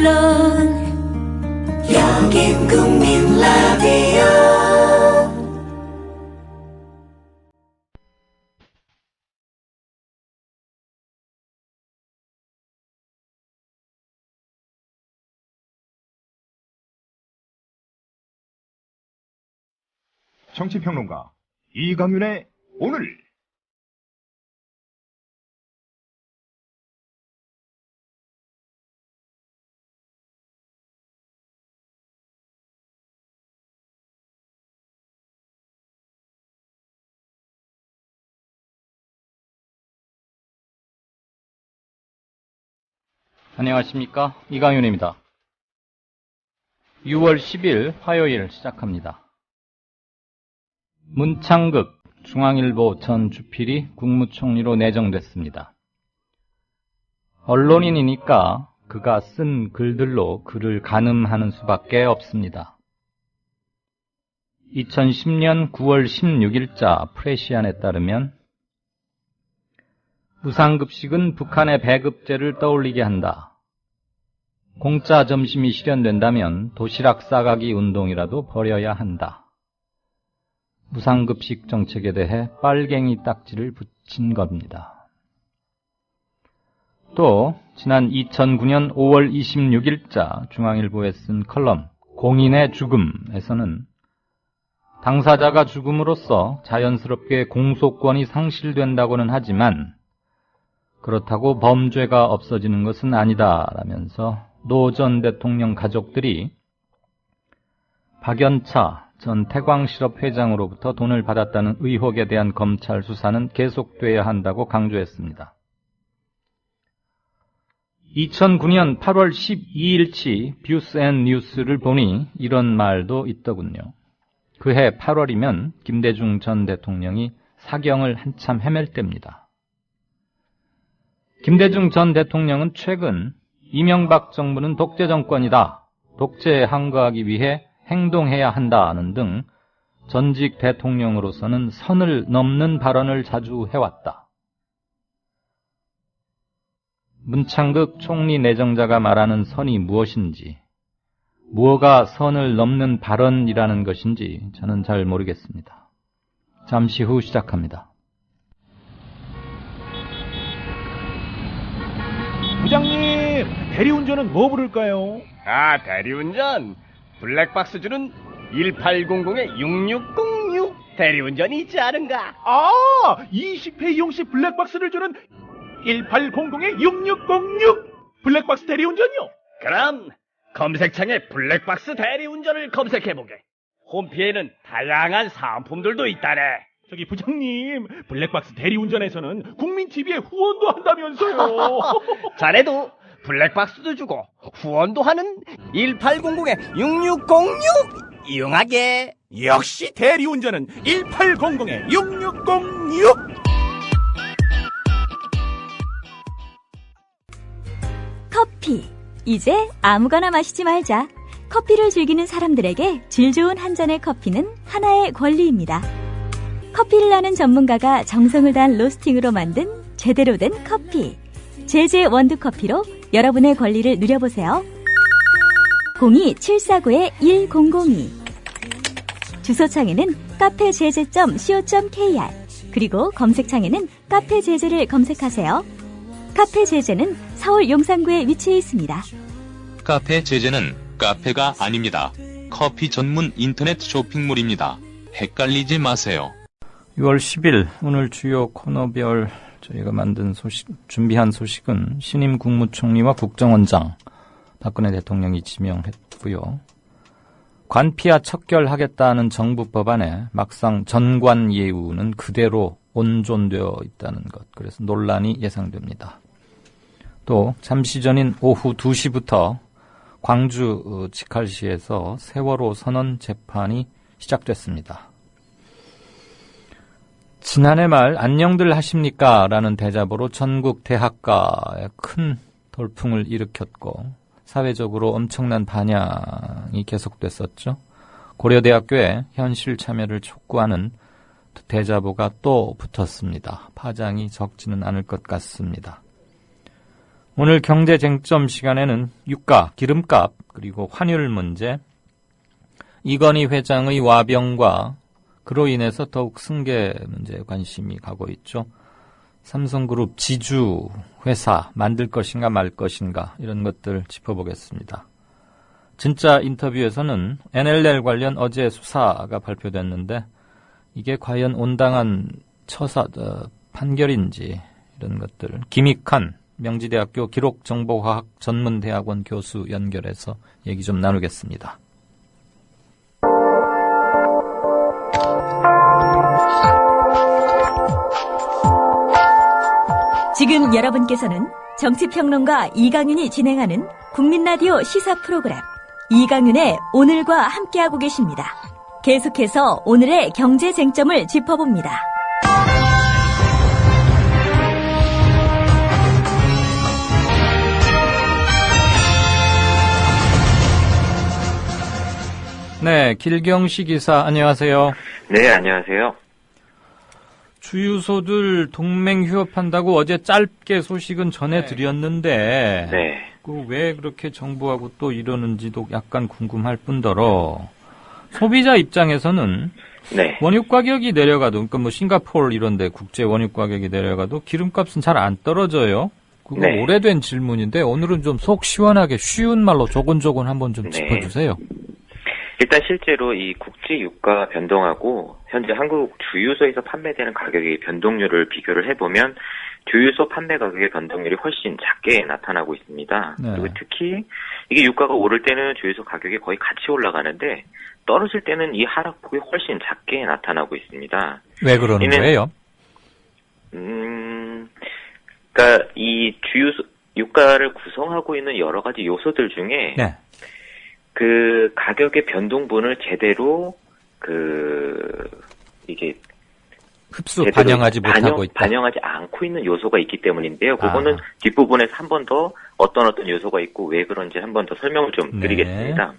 물론 여긴 국민 라디오. 정치평론가 이강윤의 오늘. 안녕하십니까, 이강윤입니다. 6월 10일 화요일 시작합니다. 문창극 중앙일보 전 주필이 국무총리로 내정됐습니다. 언론인이니까 그가 쓴 글들로 그를 가늠하는 수밖에 없습니다. 2010년 9월 16일자 프레시안에 따르면 무상급식은 북한의 배급제를 떠올리게 한다. 공짜 점심이 실현된다면 도시락 싸가기 운동이라도 벌여야 한다. 무상급식 정책에 대해 빨갱이 딱지를 붙인 겁니다. 또 지난 2009년 5월 26일자 중앙일보에 쓴 컬럼 공인의 죽음에서는 당사자가 죽음으로써 자연스럽게 공소권이 상실된다고는 하지만 그렇다고 범죄가 없어지는 것은 아니다라면서 노 전 대통령 가족들이 박연차 전 태광실업 회장으로부터 돈을 받았다는 의혹에 대한 검찰 수사는 계속돼야 한다고 강조했습니다. 2009년 8월 12일치 뷰스 앤 뉴스를 보니 이런 말도 있더군요. 그해 8월이면 김대중 전 대통령이 사경을 한참 헤맬 때입니다. 김대중 전 대통령은 최근 이명박 정부는 독재 정권이다, 독재에 항거하기 위해 행동해야 한다는 등 전직 대통령으로서는 선을 넘는 발언을 자주 해왔다. 문창극 총리 내정자가 말하는 선이 무엇인지, 무엇가 선을 넘는 발언이라는 것인지 저는 잘 모르겠습니다. 잠시 후 시작합니다. 부장님, 대리운전은 뭐 부를까요? 아, 대리운전? 블랙박스 주는 1800-6606 대리운전이 있지 않은가? 아, 20회 이용시 블랙박스를 주는 1800-6606 블랙박스 대리운전이요? 그럼 검색창에 블랙박스 대리운전을 검색해보게. 홈피에는 다양한 사은품들도 있다네. 저기 부장님, 블랙박스 대리운전에서는 국민TV에 후원도 한다면서요. 자네도 블랙박스도 주고 후원도 하는 1800-6606 이용하게. 역시 대리운전은 1800-6606. 커피. 이제 아무거나 마시지 말자. 커피를 즐기는 사람들에게 질 좋은 한 잔의 커피는 하나의 권리입니다. 커피를 아는 전문가가 정성을 다한 로스팅으로 만든 제대로 된 커피. 제제 원두커피로 여러분의 권리를 누려보세요. 02-749-1002. 주소창에는 카페제제.co.kr, 그리고 검색창에는 카페제제를 검색하세요. 카페제제는 서울 용산구에 위치해 있습니다. 카페제제는 카페가 아닙니다. 커피 전문 인터넷 쇼핑몰입니다. 헷갈리지 마세요. 6월 10일 오늘 주요 코너별 저희가 만든 준비한 소식은 신임 국무총리와 국정원장 박근혜 대통령이 지명했고요. 관피와 척결하겠다는 정부 법안에 막상 전관 예우는 그대로 온존되어 있다는 것, 그래서 논란이 예상됩니다. 또 잠시 전인 오후 2시부터 광주 직할시에서 세월호 선언 재판이 시작됐습니다. 지난해 말 안녕들 하십니까? 라는 대자보로 전국 대학가에 큰 돌풍을 일으켰고 사회적으로 엄청난 반향이 계속됐었죠. 고려대학교에 현실 참여를 촉구하는 대자보가 또 붙었습니다. 파장이 적지는 않을 것 같습니다. 오늘 경제쟁점 시간에는 유가, 기름값, 그리고 환율 문제, 이건희 회장의 와병과 그로 인해서 더욱 승계 문제에 관심이 가고 있죠. 삼성그룹 지주 회사 만들 것인가 말 것인가 이런 것들 짚어보겠습니다. 진짜 인터뷰에서는 NLL 관련 어제 수사가 발표됐는데 이게 과연 온당한 판결인지 이런 것들 김익환 명지대학교 기록정보화학 전문대학원 교수 연결해서 얘기 좀 나누겠습니다. 지금 여러분께서는 정치평론가 이강윤이 진행하는 국민라디오 시사 프로그램 이강윤의 오늘과 함께하고 계십니다. 계속해서 오늘의 경제 쟁점을 짚어봅니다. 네, 길경식 기사 안녕하세요. 네, 안녕하세요. 주유소들 동맹 휴업한다고 어제 짧게 소식은 전해드렸는데 네. 왜 그렇게 정부하고 또 이러는지도 약간 궁금할 뿐더러 소비자 입장에서는 네. 원유 가격이 내려가도 그러니까 뭐 싱가포르 이런 데 국제 원유 가격이 내려가도 기름값은 잘 안 떨어져요. 그거 네. 오래된 질문인데 오늘은 좀 속 시원하게 쉬운 말로 조곤조곤 한번 좀 네. 짚어주세요. 일단 실제로 이 국제 유가 변동하고 현재 한국 주유소에서 판매되는 가격의 변동률을 비교를 해보면 주유소 판매 가격의 변동률이 훨씬 작게 나타나고 있습니다. 네. 그리고 특히 이게 유가가 오를 때는 주유소 가격이 거의 같이 올라가는데 떨어질 때는 이 하락폭이 훨씬 작게 나타나고 있습니다. 왜 그러는 거예요? 그러니까 이 주유소 유가를 구성하고 있는 여러 가지 요소들 중에 네. 그 가격의 변동분을 제대로 이게 흡수 반영하지 못하고 있다. 반영하지 않고 있는 요소가 있기 때문인데요. 그거는 뒷부분에서 한 번 더 어떤 요소가 있고 왜 그런지 한 번 더 설명을 좀 드리겠습니다.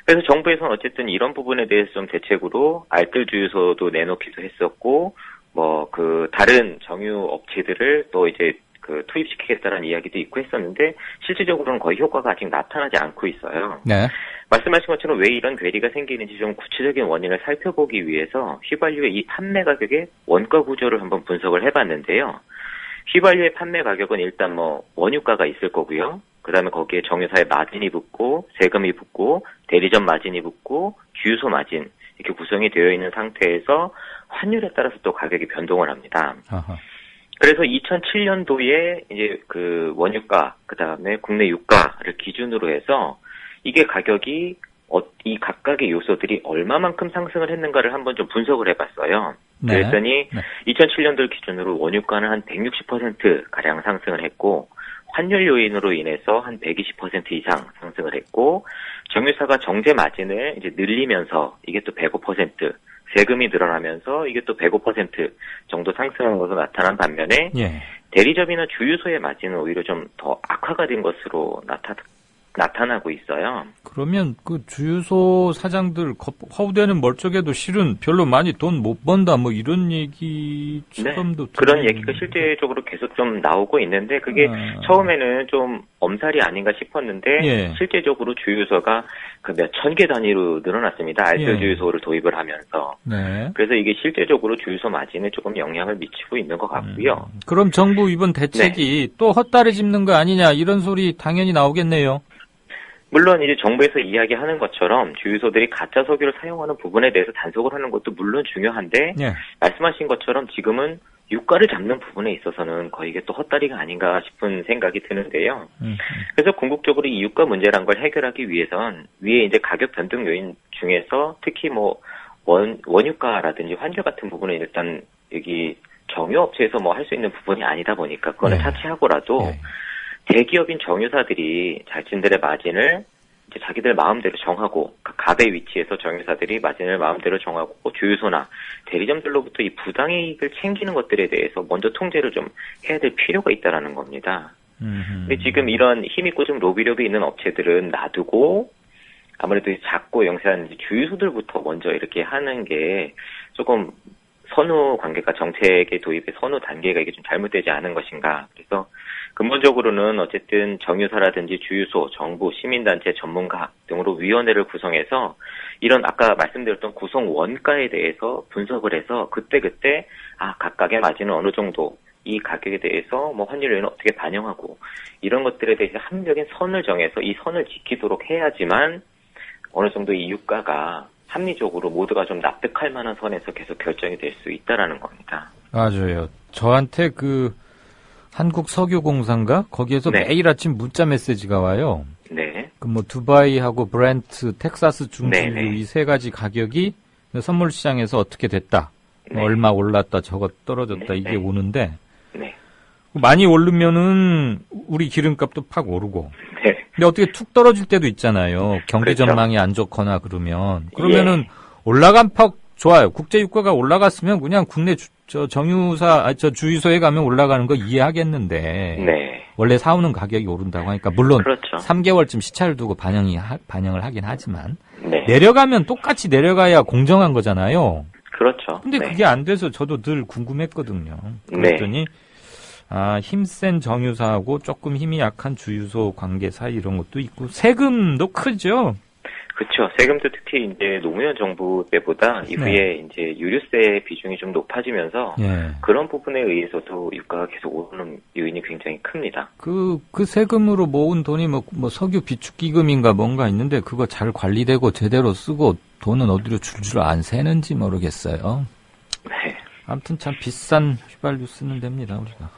그래서 정부에서는 어쨌든 이런 부분에 대해서 좀 대책으로 알뜰 주유소도 내놓기도 했었고, 다른 정유 업체들을 또 이제 투입시키겠다는 이야기도 있고 했었는데, 실질적으로는 거의 효과가 아직 나타나지 않고 있어요. 네. 말씀하신 것처럼 왜 이런 괴리가 생기는지 좀 구체적인 원인을 살펴보기 위해서 휘발유의 이 판매 가격의 원가 구조를 한번 분석을 해봤는데요. 휘발유의 판매 가격은 일단 원유가가 있을 거고요. 그 다음에 거기에 정유사의 마진이 붙고, 세금이 붙고, 대리점 마진이 붙고, 주유소 마진, 이렇게 구성이 되어 있는 상태에서 환율에 따라서 또 가격이 변동을 합니다. 아하. 그래서 2007년도에 이제 원유가, 그 다음에 국내 유가를 기준으로 해서 이게 가격이 이 각각의 요소들이 얼마만큼 상승을 했는가를 한번 좀 분석을 해봤어요. 네. 그랬더니 2007년도를 기준으로 원유가는 한 160%가량 상승을 했고, 환율 요인으로 인해서 한 120% 이상 상승을 했고, 정유사가 정제 마진을 이제 늘리면서 이게 또 105%, 세금이 늘어나면서 이게 또 105% 정도 상승한 것으로 나타난 반면에, 대리점이나 주유소의 마진은 오히려 좀 더 악화가 된 것으로 나타나고 있어요. 그러면 그 주유소 사장들 허우대는 멀쩡해도 실은 별로 많이 돈 못 번다 이런 얘기처럼도 그런 얘기가 실제적으로 계속 좀 나오고 있는데 그게 처음에는 좀 엄살이 아닌가 싶었는데 실제적으로 주유소가 몇 천 개 단위로 늘어났습니다. 알뜰 주유소를 도입을 하면서. 그래서 이게 실제적으로 주유소 마진에 조금 영향을 미치고 있는 것 같고요. 그럼 정부 이번 대책이 또 헛다리 짚는 거 아니냐 이런 소리 당연히 나오겠네요. 물론 이제 정부에서 이야기하는 것처럼 주유소들이 가짜 석유를 사용하는 부분에 대해서 단속을 하는 것도 물론 중요한데 말씀하신 것처럼 지금은 유가를 잡는 부분에 있어서는 거의 이게 또 헛다리가 아닌가 싶은 생각이 드는데요. 그래서 궁극적으로 이 유가 문제란 걸 해결하기 위해선 위에 이제 가격 변동 요인 중에서 특히 원유가라든지 환율 같은 부분은 일단 여기 정유업체에서 할 수 있는 부분이 아니다 보니까 그거는 차치하고라도 대기업인 정유사들이 자신들의 마진을 이제 자기들 마음대로 정하고 갑의 위치에서 정유사들이 마진을 마음대로 정하고 주유소나 대리점들로부터 이 부당이익을 챙기는 것들에 대해서 먼저 통제를 좀 해야 될 필요가 있다라는 겁니다. 근데 지금 이런 힘있고 좀 로비력이 있는 업체들은 놔두고 아무래도 작고 영세한 주유소들부터 먼저 이렇게 하는 게 조금 선후 관계가 정책의 도입의 선후 단계가 이게 좀 잘못되지 않은 것인가. 그래서 근본적으로는 어쨌든 정유사라든지 주유소, 정부, 시민단체, 전문가 등으로 위원회를 구성해서 이런 아까 말씀드렸던 구성 원가에 대해서 분석을 해서 그때그때 각각의 마진은 어느 정도, 이 가격에 대해서 뭐 환율에는 어떻게 반영하고 이런 것들에 대해서 합리적인 선을 정해서 이 선을 지키도록 해야지만 어느 정도 이 유가가 합리적으로 모두가 좀 납득할 만한 선에서 계속 결정이 될 수 있다라는 겁니다. 맞아요. 저한테 그 한국석유공사인가? 거기에서 네. 매일 아침 문자 메시지가 와요. 네. 그 뭐 두바이하고 브렌트, 텍사스 중진유 네. 이 세 가지 가격이 선물 시장에서 어떻게 됐다. 네. 얼마 올랐다, 저거 떨어졌다, 네. 이게 네. 오는데 네. 많이 오르면은 우리 기름값도 팍 오르고. 네. 근데 어떻게 툭 떨어질 때도 있잖아요. 경제 그렇죠. 전망이 안 좋거나 그러면은 올라간 팍 좋아요. 국제 유가가 올라갔으면 그냥 국내 주유소에 가면 올라가는 거 이해하겠는데. 네. 원래 사오는 가격이 오른다고 하니까 물론 그렇죠. 3개월쯤 시차를 두고 반영을 하긴 하지만 네. 내려가면 똑같이 내려가야 공정한 거잖아요. 그렇죠. 근데 네. 그게 안 돼서 저도 늘 궁금했거든요. 그랬더니 힘센 정유사하고 조금 힘이 약한 주유소 관계 사이 이런 것도 있고 세금도 크죠. 그렇죠. 세금도 특히 이제 노무현 정부 때보다 이후에 이제 유류세 비중이 좀 높아지면서 예. 그런 부분에 의해서도 유가가 계속 오르는 요인이 굉장히 큽니다. 그 세금으로 모은 돈이 뭐 석유 비축기금인가 뭔가 있는데 그거 잘 관리되고 제대로 쓰고 돈은 어디로 줄줄 안 새는지 모르겠어요. 네. 아무튼 참 비싼 휘발유 쓰는 데입니다, 우리가.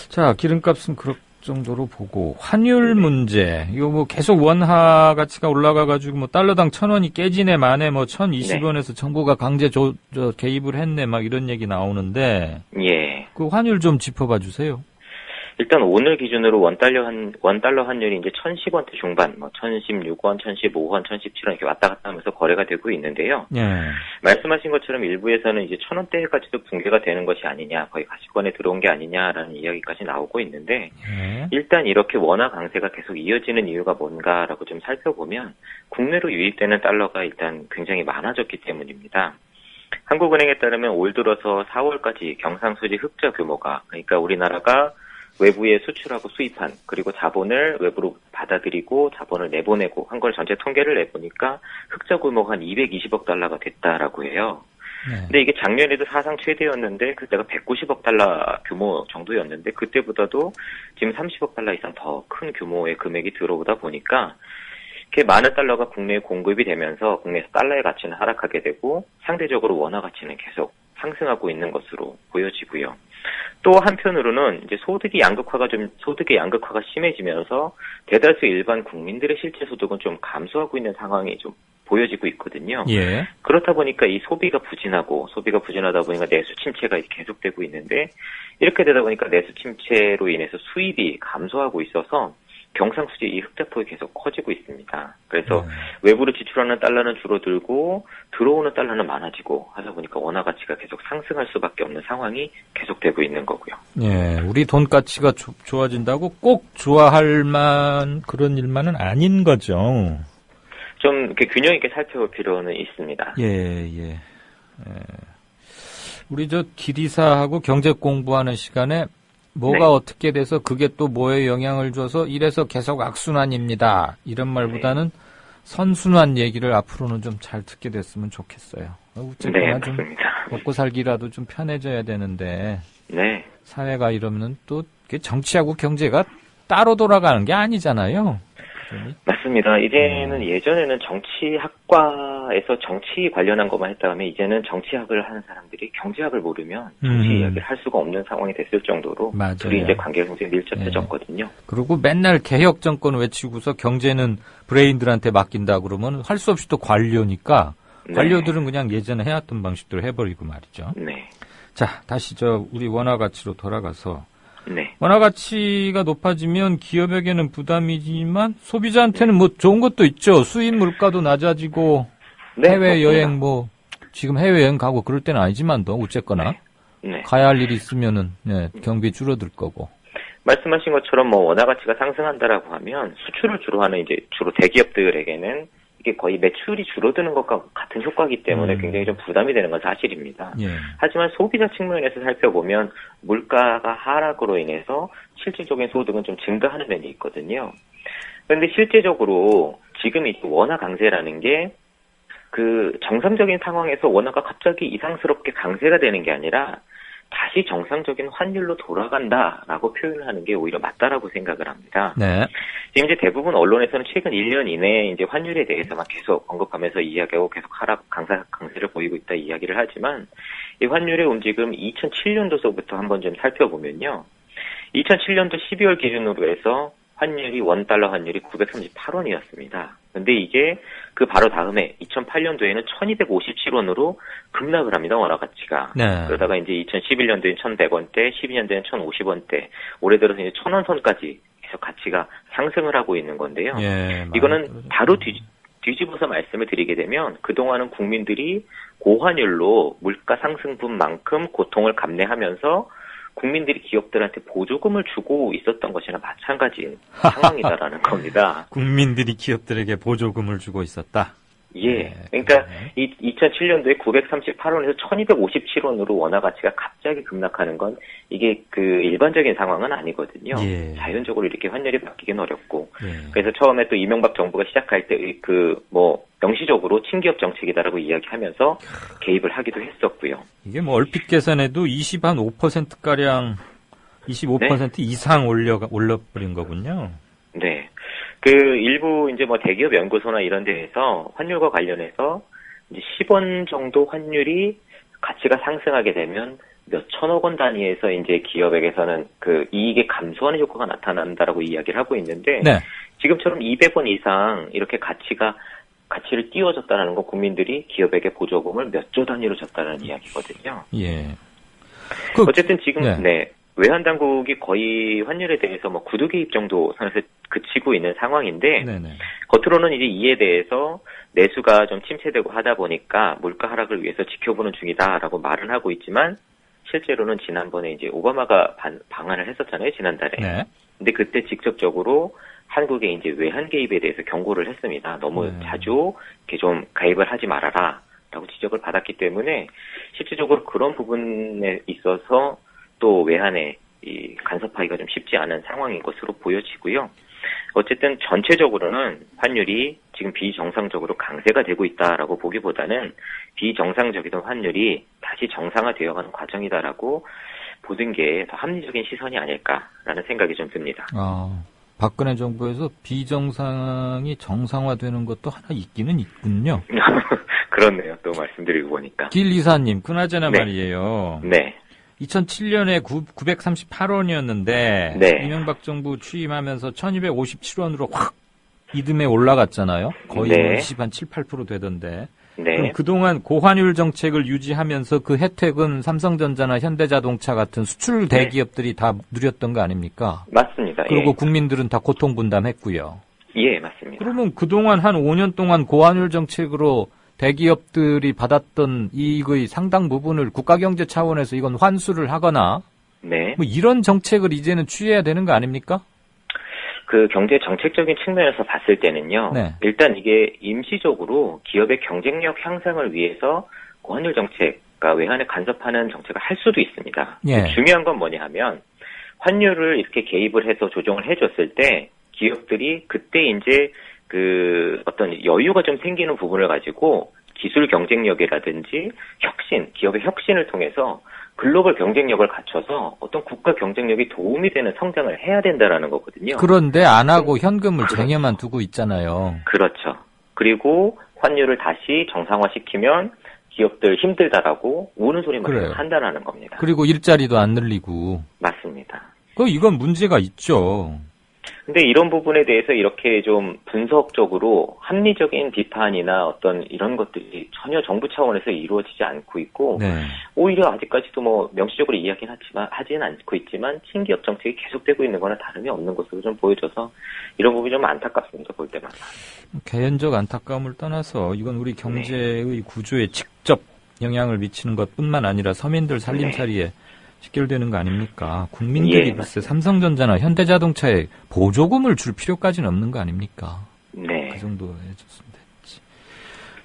자, 기름값은 그럴 정도로 보고 환율 문제. 이거 뭐 계속 원화 가치가 올라가 가지고 뭐 달러당 1,000원이 깨지네 마네 뭐 1,020원에서 정부가 강제 개입을 했네 막 이런 얘기 나오는데 예. 그 환율 좀 짚어 봐 주세요. 일단 오늘 기준으로 원달러 환율이 이제 1,010원대 중반, 뭐 1,016원, 1,015원, 1,017원 이렇게 왔다 갔다 하면서 거래가 되고 있는데요. 예. 말씀하신 것처럼 일부에서는 이제 1,000원대까지도 붕괴가 되는 것이 아니냐, 거의 가시권에 들어온 게 아니냐라는 이야기까지 나오고 있는데 예. 일단 이렇게 원화 강세가 계속 이어지는 이유가 뭔가라고 좀 살펴보면 국내로 유입되는 달러가 일단 굉장히 많아졌기 때문입니다. 한국은행에 따르면 올 들어서 4월까지 경상수지 흑자 규모가, 그러니까 우리나라가 외부에 수출하고 수입한, 그리고 자본을 외부로 받아들이고 자본을 내보내고 한 걸 전체 통계를 내보니까 흑자 규모가 한 220억 달러가 됐다라고 해요. 네. 근데 이게 작년에도 사상 최대였는데 그때가 190억 달러 규모 정도였는데 그때보다도 지금 30억 달러 이상 더 큰 규모의 금액이 들어오다 보니까 이렇게 많은 달러가 국내에 공급이 되면서 국내에서 달러의 가치는 하락하게 되고 상대적으로 원화 가치는 계속 상승하고 있는 것으로 보여지고요. 또 한편으로는 이제 소득의 양극화가 심해지면서 대다수 일반 국민들의 실제 소득은 좀 감소하고 있는 상황이 좀 보여지고 있거든요. 예. 그렇다 보니까 이 소비가 부진하다 보니까 내수 침체가 계속되고 있는데 이렇게 되다 보니까 내수 침체로 인해서 수입이 감소하고 있어서 경상수지 이 흑자폭이 계속 커지고 있습니다. 그래서 외부로 지출하는 달러는 줄어들고 들어오는 달러는 많아지고 하다 보니까 원화 가치가 계속 상승할 수밖에 없는 상황이 계속되고 있는 거고요. 예, 우리 돈 가치가 좋아진다고 꼭 좋아할 그런 일만은 아닌 거죠. 좀 이렇게 균형 있게 살펴볼 필요는 있습니다. 예. 우리 기리사하고 경제 공부하는 시간에 뭐가 어떻게 돼서 그게 또 뭐에 영향을 줘서 이래서 계속 악순환입니다. 이런 말보다는 선순환 얘기를 앞으로는 좀 잘 듣게 됐으면 좋겠어요. 어쨌거나 좀 먹고 살기라도 좀 편해져야 되는데 사회가 이러면 또 정치하고 경제가 따로 돌아가는 게 아니잖아요. 맞습니다. 이제는 예전에는 정치학과에서 정치 관련한 것만 했다 하면 이제는 정치학을 하는 사람들이 경제학을 모르면 정치 이야기를 할 수가 없는 상황이 됐을 정도로 둘이 이제 관계가 굉장히 밀접해졌거든요. 그리고 맨날 개혁 정권 외치고서 경제는 브레인들한테 맡긴다 그러면 할 수 없이 또 관료니까 관료들은 그냥 예전에 해왔던 방식대로 해버리고 말이죠. 자, 다시 우리 원화 가치로 돌아가서 원화 가치가 높아지면 기업에게는 부담이지만 소비자한테는 뭐 좋은 것도 있죠. 수입 물가도 낮아지고 해외 여행 지금 해외 여행 가고 그럴 때는 아니지만도 어쨌거나 가야 할 일이 있으면은 경비 줄어들 거고. 말씀하신 것처럼 원화 가치가 상승한다라고 하면 수출을 주로 하는 주로 대기업들에게는 이게 거의 매출이 줄어드는 것과 같은 효과이기 때문에 굉장히 좀 부담이 되는 건 사실입니다. 예. 하지만 소비자 측면에서 살펴보면 물가가 하락으로 인해서 실질적인 소득은 좀 증가하는 면이 있거든요. 그런데 실제적으로 지금 이 원화 강세라는 게 그 정상적인 상황에서 원화가 갑자기 이상스럽게 강세가 되는 게 아니라 다시 정상적인 환율로 돌아간다라고 표현을 하는 게 오히려 맞다라고 생각을 합니다. 네. 지금 이제 대부분 언론에서는 최근 1년 이내에 이제 환율에 대해서만 계속 언급하면서 이야기하고 계속 하락 강세를 보이고 있다 이야기를 하지만 이 환율의 움직임 2007년도서부터 한번 좀 살펴보면요. 2007년도 12월 기준으로 해서 환율이 원달러 환율이 938원이었습니다. 근데 이게 그 바로 다음에 2008년도에는 1257원으로 급락을 합니다. 원화 가치가. 네. 그러다가 이제 2011년도엔 1100원대, 12년도에는 1050원대, 올해 들어서 이제 1000원 선까지 계속 가치가 상승을 하고 있는 건데요. 예, 이거는 바로 뒤집어서 말씀을 드리게 되면 그동안은 국민들이 고환율로 물가 상승분만큼 고통을 감내하면서 국민들이 기업들한테 보조금을 주고 있었던 것이나 마찬가지인 상황이다라는 겁니다. 국민들이 기업들에게 보조금을 주고 있었다. 예. 그러니까 이 2007년도에 938원에서 1257원으로 원화 가치가 갑자기 급락하는 건 이게 그 일반적인 상황은 아니거든요. 예. 자연적으로 이렇게 환율이 바뀌긴 어렵고. 예. 그래서 처음에 또 이명박 정부가 시작할 때 명시적으로 친기업 정책이다라고 이야기하면서 개입을 하기도 했었고요. 이게 뭐 얼핏 계산해도 25%가량 25% 네? 이상 올려버린 거군요. 네. 그 일부 이제 뭐 대기업 연구소나 이런 데에서 환율과 관련해서 이제 10원 정도 환율이 가치가 상승하게 되면 몇 천억 원 단위에서 이제 기업에게서는 그 이익의 감소하는 효과가 나타난다라고 이야기를 하고 있는데 네. 지금처럼 200원 이상 이렇게 가치를 띄워줬다는 건 국민들이 기업에게 보조금을 몇 조 단위로 줬다는 이야기거든요. 예. 어쨌든 지금 네. 외환 당국이 거의 환율에 대해서 뭐 구두 개입 정도 선에서 그치고 있는 상황인데 네네. 겉으로는 이제 이에 대해서 내수가 좀 침체되고 하다 보니까 물가 하락을 위해서 지켜보는 중이다라고 말은 하고 있지만 실제로는 지난번에 이제 오바마가 방한을 했었잖아요, 지난달에. 네. 근데 그때 직접적으로 한국의 이제 외환 개입에 대해서 경고를 했습니다. 너무 자주 이렇게 좀 가입을 하지 말아라라고 지적을 받았기 때문에 실질적으로 그런 부분에 있어서 또 외환에 이 간섭하기가 좀 쉽지 않은 상황인 것으로 보여지고요. 어쨌든 전체적으로는 환율이 지금 비정상적으로 강세가 되고 있다라고 보기보다는 비정상적이던 환율이 다시 정상화되어가는 과정이다라고 보는 게 더 합리적인 시선이 아닐까라는 생각이 좀 듭니다. 박근혜 정부에서 비정상이 정상화되는 것도 하나 있기는 있군요. 그렇네요. 또 말씀드리고 보니까. 길 이사님, 그나저나 네. 말이에요. 네. 2007년에 938원이었는데 네. 이명박 정부 취임하면서 1257원으로 확 이듬해 올라갔잖아요. 거의 네. 7, 8% 되던데. 네. 그럼 그동안 고환율 정책을 유지하면서 그 혜택은 삼성전자나 현대자동차 같은 수출 대기업들이 다 누렸던 거 아닙니까? 맞습니다. 그리고 예. 국민들은 다 고통 분담했고요. 예, 맞습니다. 그러면 그동안 한 5년 동안 고환율 정책으로 대기업들이 받았던 이익의 상당 부분을 국가경제 차원에서 이건 환수를 하거나 네. 뭐 이런 정책을 이제는 취해야 되는 거 아닙니까? 그 경제 정책적인 측면에서 봤을 때는요. 네. 일단 이게 임시적으로 기업의 경쟁력 향상을 위해서 고환율 정책과 외환에 간섭하는 정책을 할 수도 있습니다. 예. 중요한 건 뭐냐 하면 환율을 이렇게 개입을 해서 조정을 해줬을 때 기업들이 그때 이제 그 어떤 여유가 좀 생기는 부분을 가지고 기술 경쟁력이라든지 혁신, 기업의 혁신을 통해서 글로벌 경쟁력을 갖춰서 어떤 국가 경쟁력이 도움이 되는 성장을 해야 된다라는 거거든요. 그런데 안 하고 현금을 쟁여만 두고 있잖아요. 그렇죠. 그리고 환율을 다시 정상화시키면 기업들 힘들다라고 우는 소리만 그래요. 한다라는 겁니다. 그리고 일자리도 안 늘리고. 맞습니다. 이건 문제가 있죠. 근데 이런 부분에 대해서 이렇게 좀 분석적으로 합리적인 비판이나 어떤 이런 것들이 전혀 정부 차원에서 이루어지지 않고 있고 네. 오히려 아직까지도 뭐 명시적으로 이야기는 하지는 않고 있지만 친기업 정책이 계속되고 있는 거나 다름이 없는 것으로 좀 보여져서 이런 부분이 좀 안타깝습니다. 볼 때마다. 개인적 안타까움을 떠나서 이건 우리 경제의 구조에 직접 영향을 미치는 것뿐만 아니라 서민들 살림살이에 직결되는 거 아닙니까? 국민들이 글쎄 삼성전자나 현대자동차에 보조금을 줄 필요까지는 없는 거 아닙니까? 네. 그 정도 해줬으면 됐지.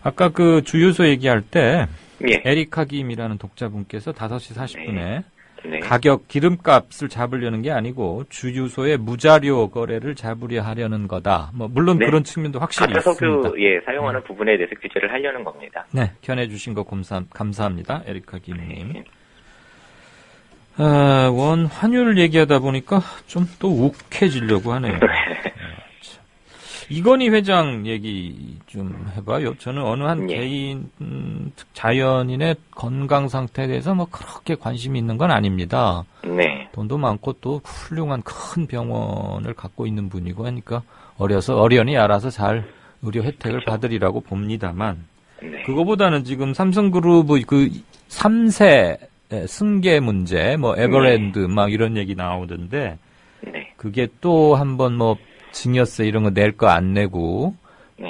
아까 그 주유소 얘기할 때 예. 에리카 김이라는 독자분께서 5시 40분에 네. 가격 기름값을 잡으려는 게 아니고 주유소의 무자료 거래를 잡으려 하려는 거다. 뭐 물론 네. 그런 측면도 확실히 가짜 있습니다. 석유 사용하는 부분에 대해서 규제를 하려는 겁니다. 네, 견해 주신 거 감사합니다. 에리카 김님. 네. 원 환율 얘기하다 보니까 좀 또 욱해지려고 하네요. 이건희 회장 얘기 좀 해봐요. 저는 어느 한 개인, 자연인의 건강 상태에 대해서 뭐 그렇게 관심이 있는 건 아닙니다. 네. 돈도 많고 또 훌륭한 큰 병원을 갖고 있는 분이고 하니까 어련히 알아서 잘 의료 혜택을 받으리라고 봅니다만, 네. 그거보다는 지금 삼성그룹의 그 3세 승계 문제, 뭐 에버랜드 막 이런 얘기 나오던데, 네. 그게 또 한번 뭐 증여세 이런 거 낼 거 안 내고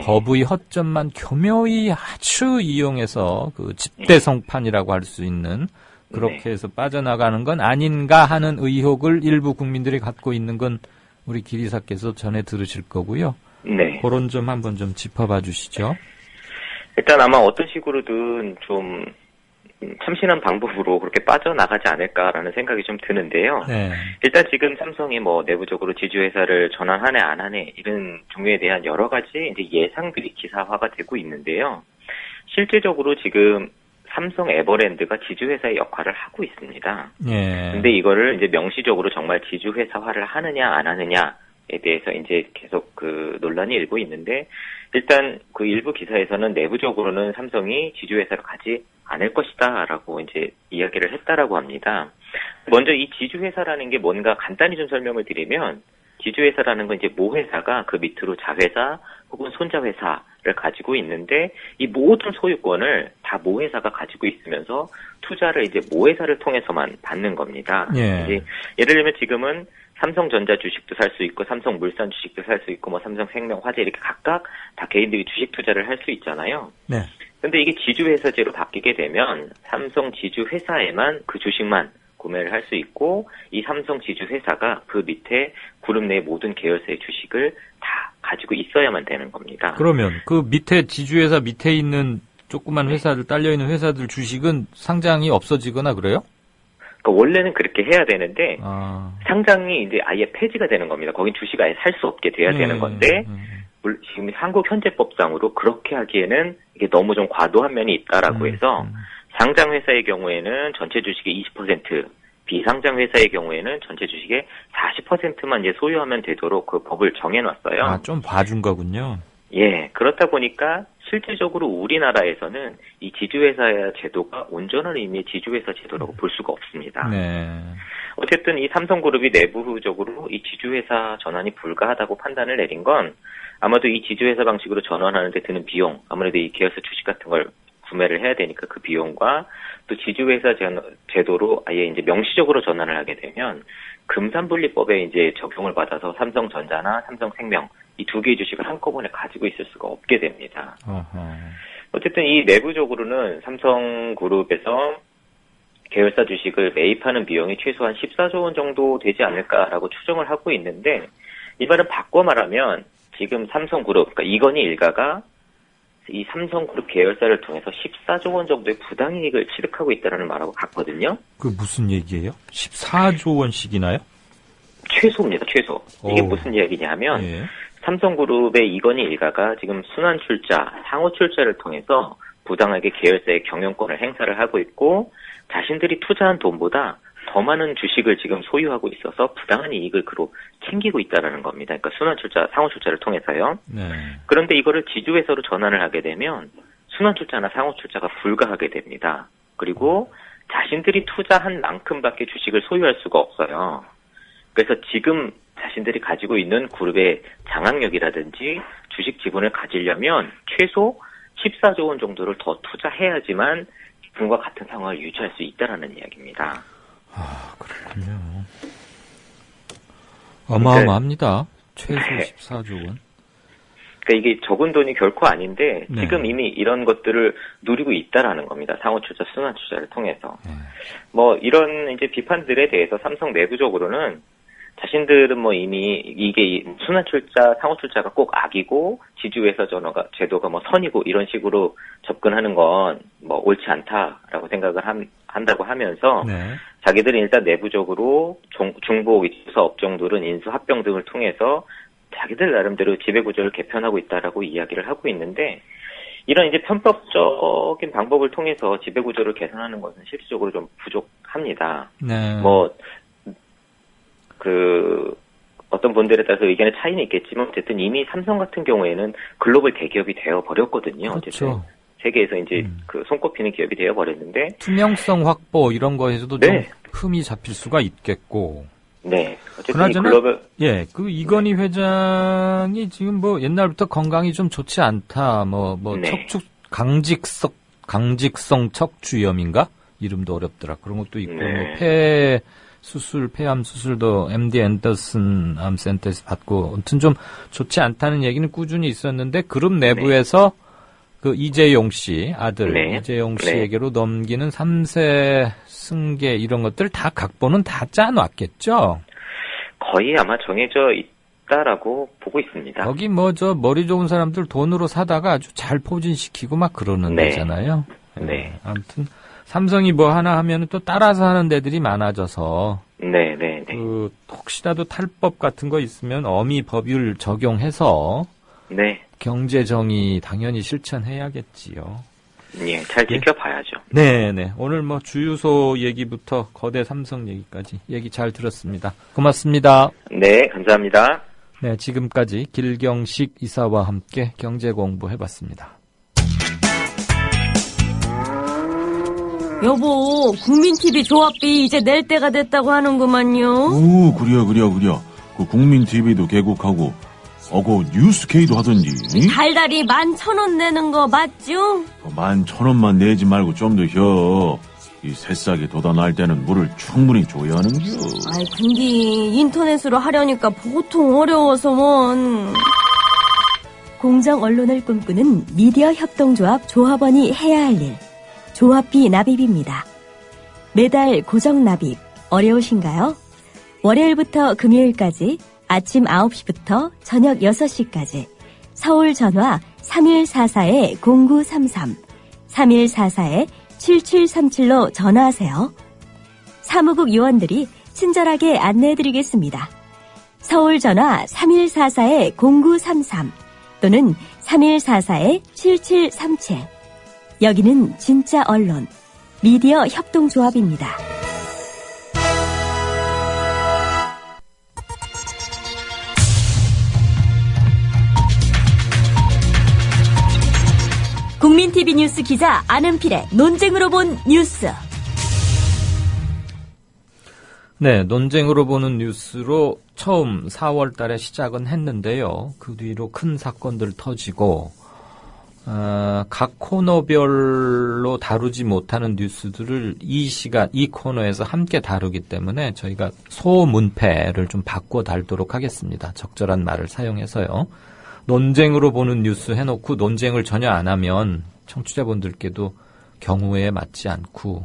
법의 허점만 교묘히 아주 이용해서 그 집대성판이라고 할 수 있는 그렇게 해서 빠져나가는 건 아닌가 하는 의혹을 일부 국민들이 갖고 있는 건 우리 기리사께서 전해 들으실 거고요. 네. 그런 점 한번 좀 짚어봐 주시죠. 일단 아마 어떤 식으로든 좀 참신한 방법으로 그렇게 빠져나가지 않을까라는 생각이 좀 드는데요. 네. 일단 지금 삼성이 뭐 내부적으로 지주회사를 전환하네 안 하네 이런 종류에 대한 여러 가지 이제 예상들이 기사화가 되고 있는데요. 실제적으로 지금 삼성 에버랜드가 지주회사의 역할을 하고 있습니다. 예. 근데 이거를 이제 명시적으로 정말 지주회사화를 하느냐 안 하느냐에 대해서 이제 계속 그 논란이 일고 있는데, 일단 그 일부 기사에서는 내부적으로는 삼성이 지주회사로 가지 않을 것이다라고 이제 이야기를 했다라고 합니다. 먼저 이 지주회사라는 게 뭔가 간단히 좀 설명을 드리면, 지주회사라는 건 이제 모회사가 그 밑으로 자회사 혹은 손자회사를 가지고 있는데, 이 모든 소유권을 다 모회사가 가지고 있으면서 투자를 이제 모회사를 통해서만 받는 겁니다. 예. 이제 예를 들면 지금은 삼성전자 주식도 살 수 있고 삼성물산 주식도 살 수 있고 뭐 삼성생명, 화재 이렇게 각각 다 개인들이 주식 투자를 할 수 있잖아요. 네. 근데 이게 지주회사제로 바뀌게 되면 삼성 지주회사에만 그 주식만 구매를 할 수 있고, 이 삼성 지주회사가 그 밑에 그룹 내 모든 계열사의 주식을 다 가지고 있어야만 되는 겁니다. 그러면 그 밑에 지주회사 밑에 있는 조그만 회사들, 딸려있는 회사들 주식은 상장이 없어지거나 그래요? 그러니까 원래는 그렇게 해야 되는데 상장이 이제 아예 폐지가 되는 겁니다. 거긴 주식 아예 살 수 없게 돼야 되는 건데 지금 한국 현재법상으로 그렇게 하기에는 이게 너무 좀 과도한 면이 있다라고 해서 상장 회사의 경우에는 전체 주식의 20%, 비상장 회사의 경우에는 전체 주식의 40%만 이제 소유하면 되도록 그 법을 정해놨어요. 아, 좀 봐준 거군요. 예, 그렇다 보니까 실질적으로 우리나라에서는 이 지주회사 제도가 온전한 의미의 지주회사 제도라고 볼 수가 없습니다. 네. 어쨌든 이 삼성그룹이 내부적으로 이 지주회사 전환이 불가하다고 판단을 내린 건, 아마도 이 지주회사 방식으로 전환하는데 드는 비용, 아무래도 이 계열사 주식 같은 걸 구매를 해야 되니까 그 비용과 또 지주회사 제도로 아예 이제 명시적으로 전환을 하게 되면 금산분리법에 이제 적용을 받아서 삼성전자나 삼성생명 이 두 개의 주식을 한꺼번에 가지고 있을 수가 없게 됩니다. 어쨌든 이 내부적으로는 삼성그룹에서 계열사 주식을 매입하는 비용이 최소한 14조 원 정도 되지 않을까라고 추정을 하고 있는데, 이 말은 바꿔 말하면 지금 삼성그룹, 그러니까 이건희 일가가 이 삼성그룹 계열사를 통해서 14조 원 정도의 부당이익을 취득하고 있다는 말하고 같거든요. 그 무슨 얘기예요? 14조 원씩이나요? 최소입니다, 최소. 이게 무슨 이야기냐 하면, 삼성그룹의 이건희 일가가 지금 순환출자, 상호출자를 통해서 부당하게 계열사의 경영권을 행사를 하고 있고, 자신들이 투자한 돈보다 더 많은 주식을 지금 소유하고 있어서 부당한 이익을 그로 챙기고 있다는 겁니다. 그러니까 순환출자, 상호출자를 통해서요. 네. 그런데 이거를 지주회사로 전환을 하게 되면 순환출자나 상호출자가 불가하게 됩니다. 그리고 자신들이 투자한 만큼밖에 주식을 소유할 수가 없어요. 그래서 지금 자신들이 가지고 있는 그룹의 장악력이라든지 주식 지분을 가지려면 최소 14조 원 정도를 더 투자해야지만 지금과 같은 상황을 유지할 수 있다라는 이야기입니다. 아, 그렇군요. 어마어마합니다. 최소 14조 원. 그러니까 이게 적은 돈이 결코 아닌데 지금 이미 이런 것들을 누리고 있다라는 겁니다. 상호출자, 순환출자를 통해서. 뭐 이런 이제 비판들에 대해서 삼성 내부적으로는 자신들은 뭐 이미 이게 순환출자, 상호출자가 꼭 악이고 지주회사 제도가 뭐 선이고 이런 식으로 접근하는 건 뭐 옳지 않다라고 생각을 한다고 하면서 네. 자기들이 일단 내부적으로 중복 이주사 업종들은 인수 합병 등을 통해서 자기들 나름대로 지배구조를 개편하고 있다라고 이야기를 하고 있는데 이런 이제 편법적인 방법을 통해서 지배구조를 개선하는 것은 실질적으로 좀 부족합니다. 네. 어떤 분들에 따라서 의견의 차이는 있겠지만, 어쨌든 이미 삼성 같은 경우에는 글로벌 대기업이 되어 버렸거든요. 그렇죠. 어쨌든 세계에서 이제 손꼽히는 기업이 되어 버렸는데. 투명성 확보 이런 거에서도 네. 좀 흠이 잡힐 수가 있겠고. 네. 어쨌든 그나저나, 글로벌. 이건희 회장이 지금 뭐 옛날부터 건강이 좀 좋지 않다. 네. 강직성 척추염인가? 이름도 어렵더라. 그런 것도 있고, 네. 폐암 수술도 MD 앤더슨 암센터에서 받고, 아무튼 좀 좋지 않다는 얘기는 꾸준히 있었는데, 그룹 내부에서 그 이재용 씨, 아들, 네. 이재용 씨에게로 넘기는 3세 승계 이런 것들 다 각본은 다 짜놨겠죠? 거의 아마 정해져 있다라고 보고 있습니다. 거기 머리 좋은 사람들 돈으로 사다가 아주 잘 포진시키고 막 그러는 네. 데잖아요. 네. 아무튼, 삼성이 뭐 하나 하면은 또 따라서 하는 데들이 많아져서. 네. 혹시라도 탈법 같은 거 있으면 어미 법률 적용해서. 네. 경제정의 당연히 실천해야겠지요. 예, 잘 지켜봐야죠. 네네. 오늘 주유소 얘기부터 거대 삼성 얘기까지 얘기 잘 들었습니다. 고맙습니다. 네, 감사합니다. 네, 지금까지 길경식 이사와 함께 경제 공부해봤습니다. 여보, 국민TV 조합비 이제 낼 때가 됐다고 하는구만요. 오, 그려. 그 국민TV도 개국하고, 그 뉴스케이도 하던지. 달달이 11,000원 내는 거 맞죠? 11,000원만 내지 말고 좀 더 혀. 이 새싹이 돋아날 때는 물을 충분히 줘야 하는겨. 아이, 근데 인터넷으로 하려니까 보통 어려워서 뭔. 공정 언론을 꿈꾸는 미디어 협동조합 조합원이 해야 할 일. 조합비 납입입니다. 매달 고정 납입 어려우신가요? 월요일부터 금요일까지 아침 9시부터 저녁 6시까지 서울 전화 3144-0933, 3144-7737로 전화하세요. 사무국 요원들이 친절하게 안내해드리겠습니다. 서울 전화 3144-0933 또는 3144-7737. 여기는 진짜 언론, 미디어 협동조합입니다. 국민TV 뉴스 기자 안은필의 논쟁으로 본 뉴스. 네, 논쟁으로 보는 뉴스로 처음 4월 달에 시작은 했는데요. 그 뒤로 큰 사건들 터지고 각 코너별로 다루지 못하는 뉴스들을 이 코너에서 함께 다루기 때문에 저희가 소문패를 좀 바꿔 달도록 하겠습니다. 적절한 말을 사용해서요. 논쟁으로 보는 뉴스 해놓고 논쟁을 전혀 안 하면 청취자분들께도 경우에 맞지 않고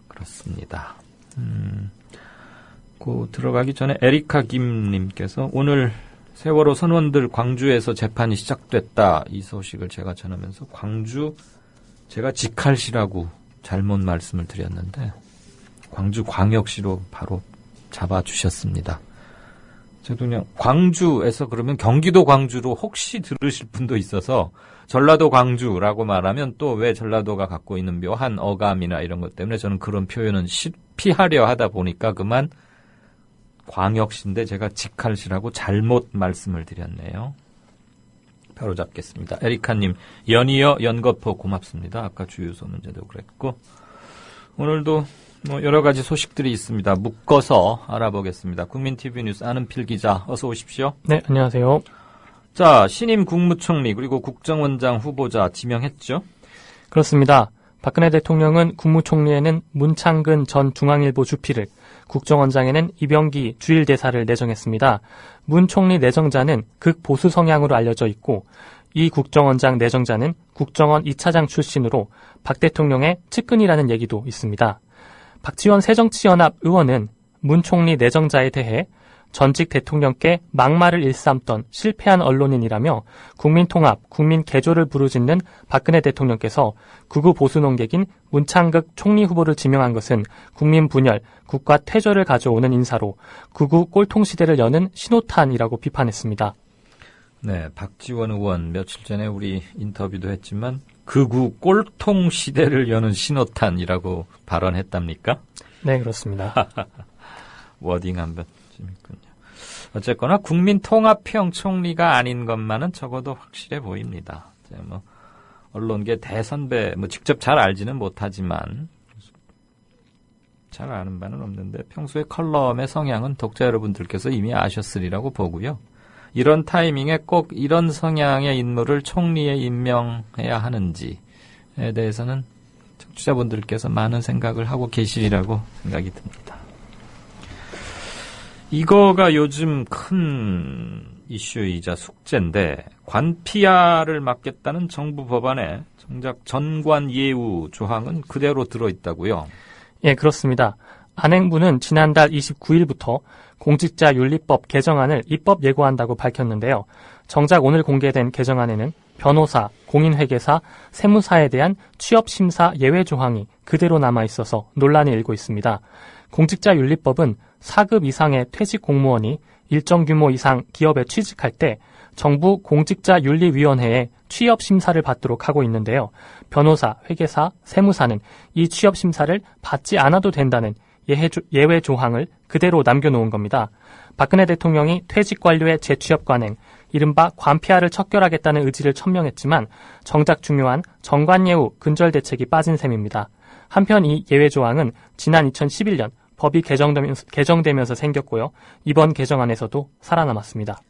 그렇습니다. 들어가기 전에 에리카 김님께서 오늘 세월호 선원들 광주에서 재판이 시작됐다 이 소식을 제가 전하면서 광주 제가 직할시라고 잘못 말씀을 드렸는데 광주 광역시로 바로 잡아주셨습니다. 저도 그냥 광주에서 그러면 경기도 광주로 혹시 들으실 분도 있어서 전라도 광주라고 말하면 또 왜 전라도가 갖고 있는 묘한 어감이나 이런 것 때문에 저는 그런 표현은 피하려 하다 보니까 그만 광역시인데 제가 직할시라고 잘못 말씀을 드렸네요. 바로 잡겠습니다. 에리카님, 연이어 연거포 고맙습니다. 아까 주유소 문제도 그랬고 오늘도 여러 가지 소식들이 있습니다. 묶어서 알아보겠습니다. 국민TV 뉴스 안은필 기자 어서 오십시오. 네, 안녕하세요. 자, 신임 국무총리 그리고 국정원장 후보자 지명했죠? 그렇습니다. 박근혜 대통령은 국무총리에는 문창근 전 중앙일보 주필을, 국정원장에는 이병기 주일대사를 내정했습니다. 문 총리 내정자는 극보수 성향으로 알려져 있고 이 국정원장 내정자는 국정원 2차장 출신으로 박 대통령의 측근이라는 얘기도 있습니다. 박지원 새정치연합 의원은 문 총리 내정자에 대해 전직 대통령께 막말을 일삼던 실패한 언론인이라며 국민통합, 국민개조를 부르짖는 박근혜 대통령께서 극우 보수 논객인 문창극 총리 후보를 지명한 것은 국민 분열, 국가 퇴조를 가져오는 인사로 극우 꼴통 시대를 여는 신호탄이라고 비판했습니다. 네, 박지원 의원 며칠 전에 우리 인터뷰도 했지만 극우 꼴통 시대를 여는 신호탄이라고 발언했답니까? 네, 그렇습니다. 워딩 한번 재밌군요. 어쨌거나 국민통합형 총리가 아닌 것만은 적어도 확실해 보입니다. 이제 뭐 언론계 대선배 직접 잘 알지는 못하지만 잘 아는 바는 없는데 평소에 컬럼의 성향은 독자 여러분들께서 이미 아셨으리라고 보고요. 이런 타이밍에 꼭 이런 성향의 인물을 총리에 임명해야 하는지에 대해서는 청취자분들께서 많은 생각을 하고 계시리라고 생각이 듭니다. 이거가 요즘 큰 이슈이자 숙제인데 관피아를 막겠다는 정부 법안에 정작 전관 예우 조항은 그대로 들어있다고요? 예, 그렇습니다. 안행부는 지난달 29일부터 공직자윤리법 개정안을 입법 예고한다고 밝혔는데요. 정작 오늘 공개된 개정안에는 변호사, 공인회계사, 세무사에 대한 취업심사 예외 조항이 그대로 남아있어서 논란이 일고 있습니다. 공직자윤리법은 4급 이상의 퇴직 공무원이 일정 규모 이상 기업에 취직할 때 정부 공직자윤리위원회에 취업심사를 받도록 하고 있는데요. 변호사, 회계사, 세무사는 이 취업심사를 받지 않아도 된다는 예외 조항을 그대로 남겨놓은 겁니다. 박근혜 대통령이 퇴직 완료의 재취업 관행, 이른바 관피아를 척결하겠다는 의지를 천명했지만 정작 중요한 정관예우 근절 대책이 빠진 셈입니다. 한편 이 예외 조항은 지난 2011년 법이 개정되면서 생겼고요. 이번 개정안에서도 살아남았습니다.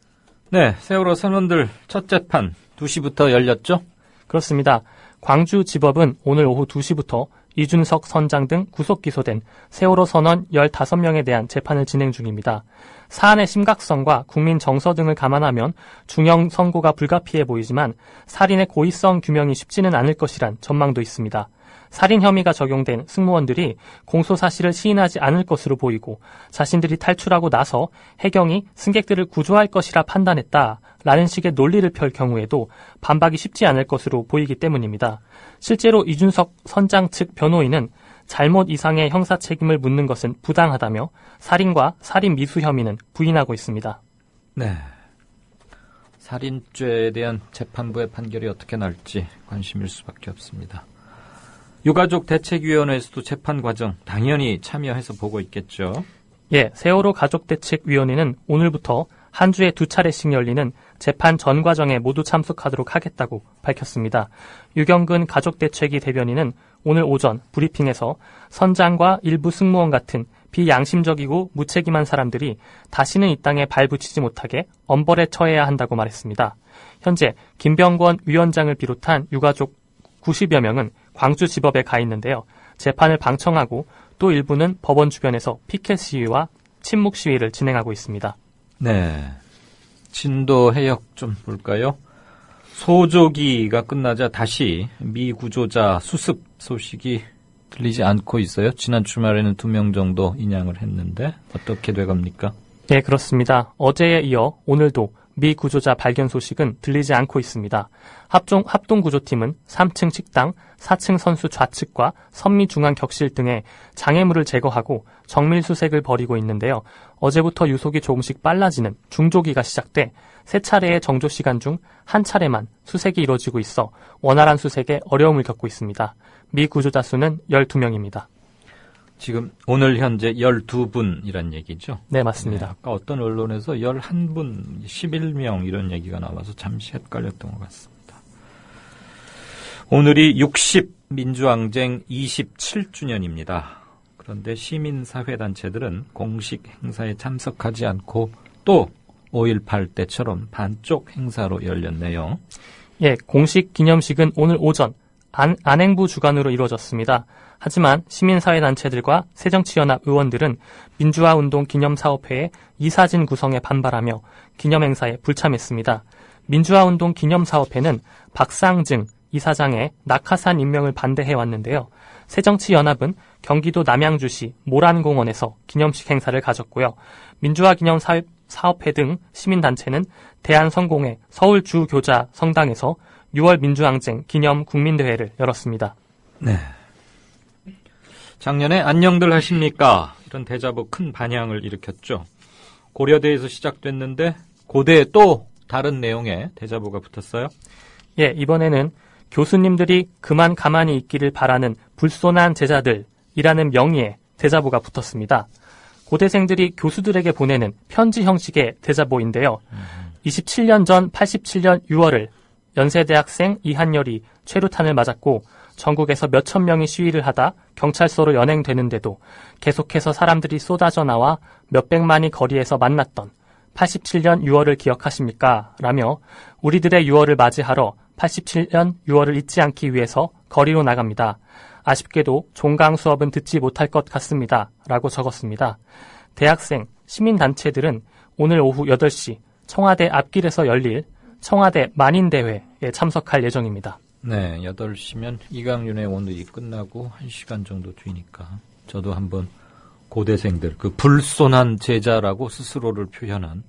네, 세월호 선원들 첫 재판 2시부터 열렸죠? 그렇습니다. 광주지법은 오늘 오후 2시부터 이준석 선장 등 구속 기소된 세월호 선원 15명에 대한 재판을 진행 중입니다. 사안의 심각성과 국민 정서 등을 감안하면 중형 선고가 불가피해 보이지만 살인의 고의성 규명이 쉽지는 않을 것이란 전망도 있습니다. 살인 혐의가 적용된 승무원들이 공소 사실을 시인하지 않을 것으로 보이고 자신들이 탈출하고 나서 해경이 승객들을 구조할 것이라 판단했다라는 식의 논리를 펼 경우에도 반박이 쉽지 않을 것으로 보이기 때문입니다. 실제로 이준석 선장 측 변호인은 잘못 이상의 형사 책임을 묻는 것은 부당하다며 살인과 살인 미수 혐의는 부인하고 있습니다. 네, 살인죄에 대한 재판부의 판결이 어떻게 날지 관심일 수밖에 없습니다. 유가족 대책위원회에서도 재판 과정 당연히 참여해서 보고 있겠죠. 예, 세월호 가족대책위원회는 오늘부터 한 주에 2차례씩 열리는 재판 전 과정에 모두 참석하도록 하겠다고 밝혔습니다. 유경근 가족대책위 대변인은 오늘 오전 브리핑에서 선장과 일부 승무원 같은 비양심적이고 무책임한 사람들이 다시는 이 땅에 발 붙이지 못하게 엄벌에 처해야 한다고 말했습니다. 현재 김병권 위원장을 비롯한 유가족 90여 명은 광주지법에 가 있는데요. 재판을 방청하고 또 일부는 법원 주변에서 피켓 시위와 침묵 시위를 진행하고 있습니다. 네, 진도 해역 좀 볼까요? 소조기가 끝나자 다시 미 구조자 수습 소식이 들리지 않고 있어요. 지난 주말에는 2명 정도 인양을 했는데 어떻게 돼갑니까? 네, 그렇습니다. 어제에 이어 오늘도 미 구조자 발견 소식은 들리지 않고 있습니다. 합동구조팀은 3층 식당, 4층 선수 좌측과 선미 중앙 격실 등의 장애물을 제거하고 정밀 수색을 벌이고 있는데요. 어제부터 유속이 조금씩 빨라지는 중조기가 시작돼 3차례의 정조 시간 중 한 차례만 수색이 이루어지고 있어 원활한 수색에 어려움을 겪고 있습니다. 미 구조자 수는 12명입니다. 지금 오늘 현재 12분이란 얘기죠? 네, 맞습니다. 네, 아까 어떤 언론에서 11분, 11명 이런 얘기가 나와서 잠시 헷갈렸던 것 같습니다. 오늘이 60 민주항쟁 27주년입니다. 그런데 시민사회단체들은 공식 행사에 참석하지 않고 또 5.18 때처럼 반쪽 행사로 열렸네요. 예, 공식 기념식은 오늘 오전 안행부 주관으로 이루어졌습니다. 하지만 시민사회단체들과 새정치연합 의원들은 민주화운동 기념사업회의 이사진 구성에 반발하며 기념행사에 불참했습니다. 민주화운동 기념사업회는 박상증 이사장의 낙하산 임명을 반대해왔는데요. 새정치연합은 경기도 남양주시 모란공원에서 기념식 행사를 가졌고요. 민주화 사업회 등 시민단체는 대한성공회 서울주교자 성당에서 6월 민주항쟁 기념 국민대회를 열었습니다. 네. 작년에 안녕들 하십니까? 이런 대자보 큰 반향을 일으켰죠. 고려대에서 시작됐는데 고대에 또 다른 내용의 대자보가 붙었어요? 예, 이번에는 교수님들이 그만 가만히 있기를 바라는 불손한 제자들이라는 명의의 대자보가 붙었습니다. 고대생들이 교수들에게 보내는 편지 형식의 대자보인데요. 27년 전 87년 6월을 연세대학생 이한열이 최루탄을 맞았고 전국에서 몇천 명이 시위를 하다 경찰서로 연행되는데도 계속해서 사람들이 쏟아져 나와 몇백만이 거리에서 만났던 87년 6월을 기억하십니까? 라며 우리들의 6월을 맞이하러 87년 6월을 잊지 않기 위해서 거리로 나갑니다. 아쉽게도 종강 수업은 듣지 못할 것 같습니다. 라고 적었습니다. 대학생, 시민단체들은 오늘 오후 8시 청와대 앞길에서 열릴 청와대 만인대회에 참석할 예정입니다. 네, 8시면 이강윤의 오늘이 끝나고 1시간 정도 뒤니까 저도 한번 고대생들, 그 불손한 제자라고 스스로를 표현한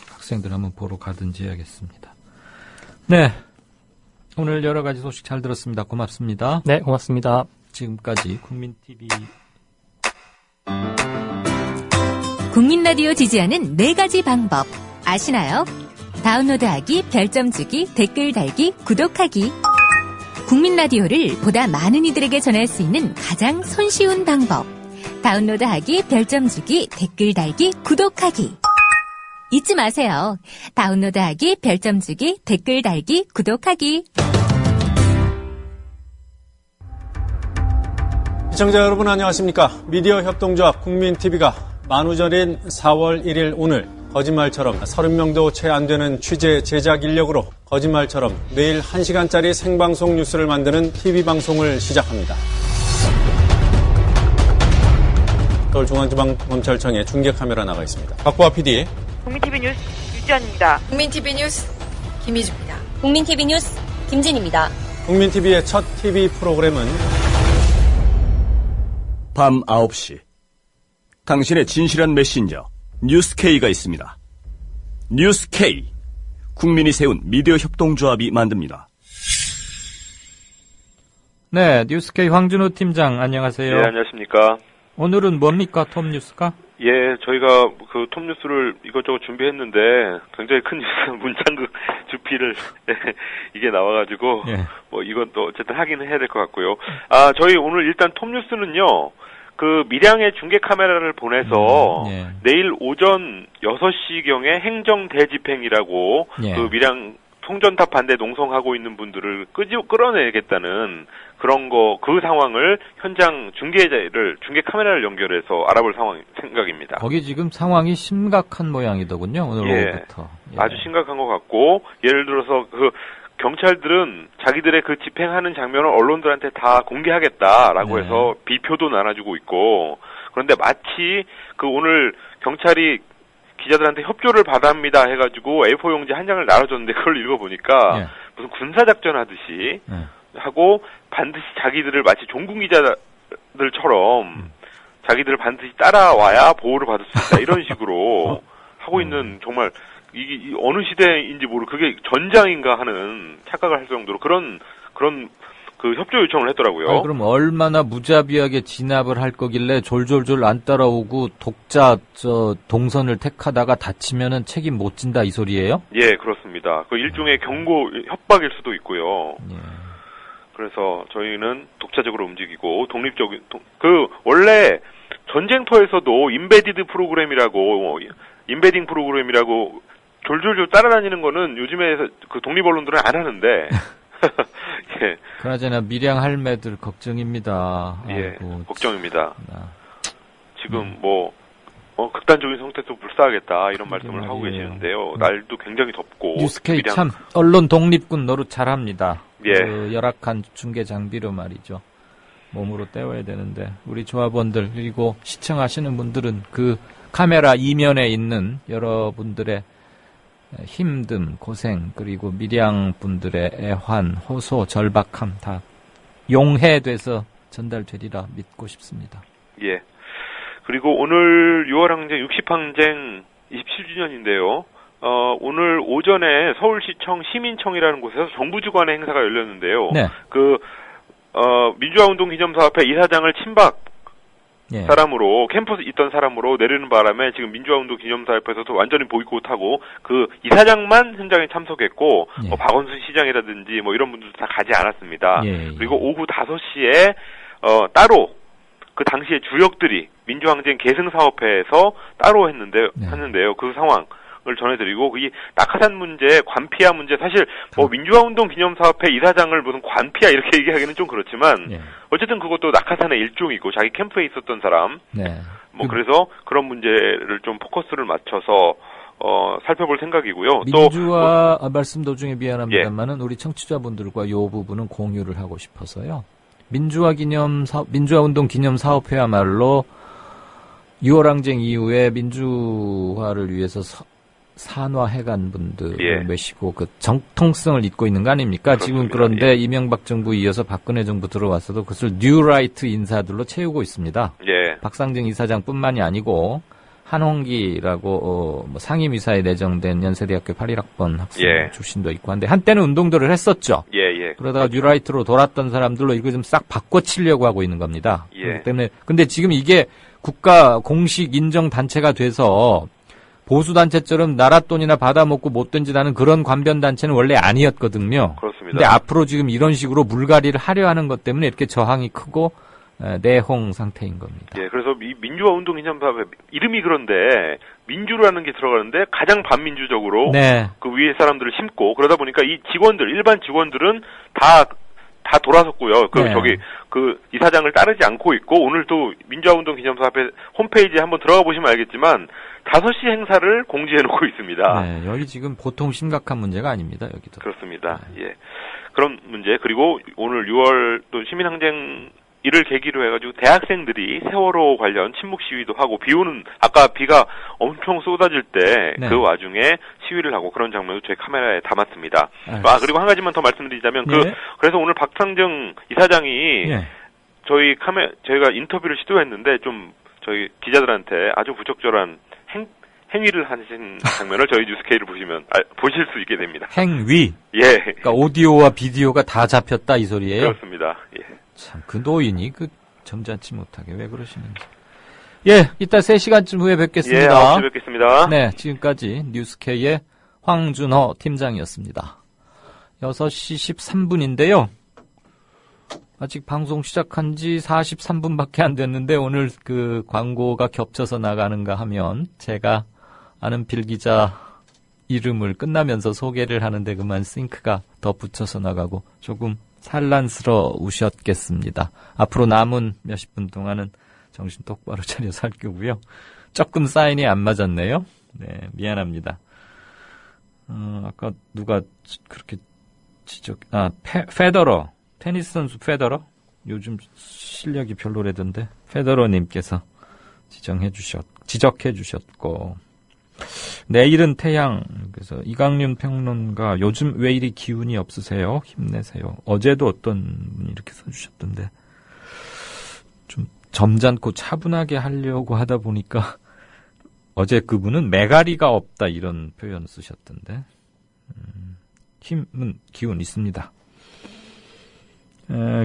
학생들 한번 보러 가든지 해야겠습니다. 네, 오늘 여러 가지 소식 잘 들었습니다. 고맙습니다. 네, 고맙습니다. 지금까지 국민TV 국민라디오 지지하는 4가지 방법 아시나요? 다운로드하기, 별점 주기, 댓글 달기, 구독하기. 국민라디오를 보다 많은 이들에게 전할 수 있는 가장 손쉬운 방법. 다운로드하기, 별점 주기, 댓글 달기, 구독하기. 잊지 마세요. 다운로드하기, 별점 주기, 댓글 달기, 구독하기. 시청자 여러분 안녕하십니까? 미디어 협동조합 국민TV가 만우절인 4월 1일 오늘 거짓말처럼 30명도 채 안 되는 취재 제작 인력으로 거짓말처럼 매일 1시간짜리 생방송 뉴스를 만드는 TV방송을 시작합니다. 서울중앙지방검찰청에 중계카메라 나가 있습니다. 박보아 PD. 국민TV 뉴스 유지연입니다. 국민TV 뉴스 김희주입니다. 국민TV 뉴스 김진입니다. 국민TV의 첫 TV 프로그램은 밤 9시 당신의 진실한 메신저 뉴스K가 있습니다. 뉴스K, 국민이 세운 미디어 협동조합이 만듭니다. 네, 뉴스K 황준호 팀장 안녕하세요. 네, 안녕하십니까. 오늘은 뭡니까, 톱뉴스가? 예, 저희가 그 톱뉴스를 이것저것 준비했는데 굉장히 큰 뉴스, 문창극 주피를 이게 나와가지고 뭐 이것도 어쨌든 하기는 해야 될 것 같고요. 저희 오늘 일단 톱뉴스는요. 그 밀양에 중계 카메라를 보내서 내일 오전 6시경에 행정 대집행이라고 그 밀양 송전탑 반대 농성하고 있는 분들을 끌어내겠다는 그런 그 상황을 현장 중계 카메라를 연결해서 알아볼 생각입니다. 거기 지금 상황이 심각한 모양이더군요, 오늘 오후부터. 아주 심각한 것 같고, 예를 들어서 경찰들은 자기들의 그 집행하는 장면을 언론들한테 다 공개하겠다라고 해서 비표도 나눠주고 있고, 그런데 마치 오늘 경찰이 기자들한테 협조를 받아합니다 해가지고 A4 용지 한 장을 나눠줬는데 그걸 읽어보니까 무슨 군사작전 하듯이 하고 반드시 자기들을 마치 종군 기자들처럼 자기들을 반드시 따라와야 보호를 받을 수 있다 이런 식으로 하고 있는 정말 이게 어느 시대인지 그게 전장인가 하는 착각을 할 정도로 그런 그 협조 요청을 했더라고요. 그럼 얼마나 무자비하게 진압을 할 거길래 졸졸졸 안 따라오고 독자 동선을 택하다가 다치면은 책임 못 진다 이 소리예요? 예, 그렇습니다. 그 일종의 경고 협박일 수도 있고요. 그래서 저희는 독자적으로 움직이고 독립적인 원래 전쟁터에서도 인베딩 프로그램이라고 졸졸졸 따라다니는 거는 요즘에 그 독립 언론들은 안 하는데. 예. 그나저나 밀양 할매들 걱정입니다. 예, 아이고, 걱정입니다. 지금 극단적인 선택도 불사하겠다 이런 말씀을 하고 계시는데요. 날도 굉장히 덥고. 뉴스K 참 언론 독립군 노릇 잘합니다. 그 열악한 중계 장비로 말이죠. 몸으로 때워야 되는데 우리 조합원들 그리고 시청하시는 분들은 그 카메라 이면에 있는 여러분들의 힘듦, 고생, 그리고 밀양 분들의 애환, 호소, 절박함 다 용해돼서 전달되리라 믿고 싶습니다. 예. 그리고 오늘 6월 항쟁 60항쟁 27주년인데요. 오늘 오전에 서울시청 시민청이라는 곳에서 정부주관의 행사가 열렸는데요. 네. 민주화운동 기념사업회 이사장을 친박 예. 사람으로 캠퍼스 있던 사람으로 내리는 바람에 지금 민주화운동 기념사업회에서도 완전히 보이콧하고 그 이사장만 현장에 참석했고 예. 박원순 시장이라든지 이런 분들도 다 가지 않았습니다. 예. 그리고 오후 5시에 따로 그 당시에 주역들이 민주항쟁 계승사업회에서 따로 했는데요. 그 상황을 전해드리고 이 낙하산 문제, 관피아 문제 사실 민주화운동 기념사업회 이사장을 무슨 관피아 이렇게 얘기하기는 좀 그렇지만 어쨌든 그것도 낙하산의 일종이고 자기 캠프에 있었던 사람 그래서 그런 문제를 좀 포커스를 맞춰서 살펴볼 생각이고요. 민주화 말씀 도중에 미안합니다만은 우리 청취자분들과 이 부분은 공유를 하고 싶어서요. 민주화운동 기념사업회야말로 6월 항쟁 이후에 민주화를 위해서 산화해간 분들을 메시고 그 정통성을 잇고 있는 거 아닙니까? 그렇습니다. 지금 그런데 이명박 정부 이어서 박근혜 정부 들어왔어도 그것을 뉴라이트 인사들로 채우고 있습니다. 박상정 이사장뿐만이 아니고 한홍기라고 상임이사에 내정된 연세대학교 81학번 학생 출신도 있고 한데 한때는 운동들을 했었죠. 그러다가 뉴라이트로 돌았던 사람들로 이거 좀 싹 바꿔치려고 하고 있는 겁니다. 그렇기 때문에 근데 지금 이게 국가 공식 인정 단체가 돼서 보수 단체처럼 나라 돈이나 받아먹고 못된 짓 하는 그런 관변 단체는 원래 아니었거든요. 그렇습니다. 근데 앞으로 지금 이런 식으로 물갈이를 하려 하는 것 때문에 이렇게 저항이 크고 내홍 상태인 겁니다. 그래서 이 민주화운동 기념사업회 이름이 그런데 민주라는 게 들어가는데 가장 반민주적으로 그 위에 사람들을 심고 그러다 보니까 이 직원들 일반 직원들은 다 돌아섰고요. 그 이사장을 따르지 않고 있고 오늘도 민주화운동 기념사업회 홈페이지에 한번 들어가 보시면 알겠지만 5시 행사를 공지해놓고 있습니다. 여기 지금 보통 심각한 문제가 아닙니다. 여기도. 그렇습니다. 그런 문제 그리고 오늘 6월 또 시민항쟁 이를 계기로 해가지고 대학생들이 세월호 관련 침묵 시위도 하고 아까 비가 엄청 쏟아질 때 그 와중에 시위를 하고 그런 장면도 제 카메라에 담았습니다. 그리고 한 가지만 더 말씀드리자면 그래서 오늘 박상정 이사장이 저희가 인터뷰를 시도했는데 좀 저희 기자들한테 아주 부적절한 행위를 하신 장면을 저희 뉴스케이를 보시면 보실 수 있게 됩니다. 행위? 그러니까 오디오와 비디오가 다 잡혔다 이 소리예요? 그렇습니다. 참, 그 노인이 점잖지 못하게 왜 그러시는지. 이따 3시간쯤 후에 뵙겠습니다. 9시 뵙겠습니다. 지금까지 뉴스케이의 황준호 팀장이었습니다. 6시 13분인데요. 아직 방송 시작한 지 43분밖에 안 됐는데 오늘 그 광고가 겹쳐서 나가는가 하면 제가 아는 필기자 이름을 끝나면서 소개를 하는데 그만 싱크가 더 붙여서 나가고 조금 산란스러우셨겠습니다. 앞으로 남은 몇십 분 동안은 정신 똑바로 차려서 할 거고요. 조금 사인이 안 맞았네요. 미안합니다. 아까 누가 그렇게 페더러. 테니스 선수 페더러? 요즘 실력이 별로라던데. 페더러님께서 지적해 주셨고. 내일은 태양. 그래서 이강윤 평론가 요즘 왜 이리 기운이 없으세요? 힘내세요. 어제도 어떤 분이 이렇게 써주셨던데 좀 점잖고 차분하게 하려고 하다 보니까 어제 그분은 메가리가 없다 이런 표현 쓰셨던데 기운 있습니다.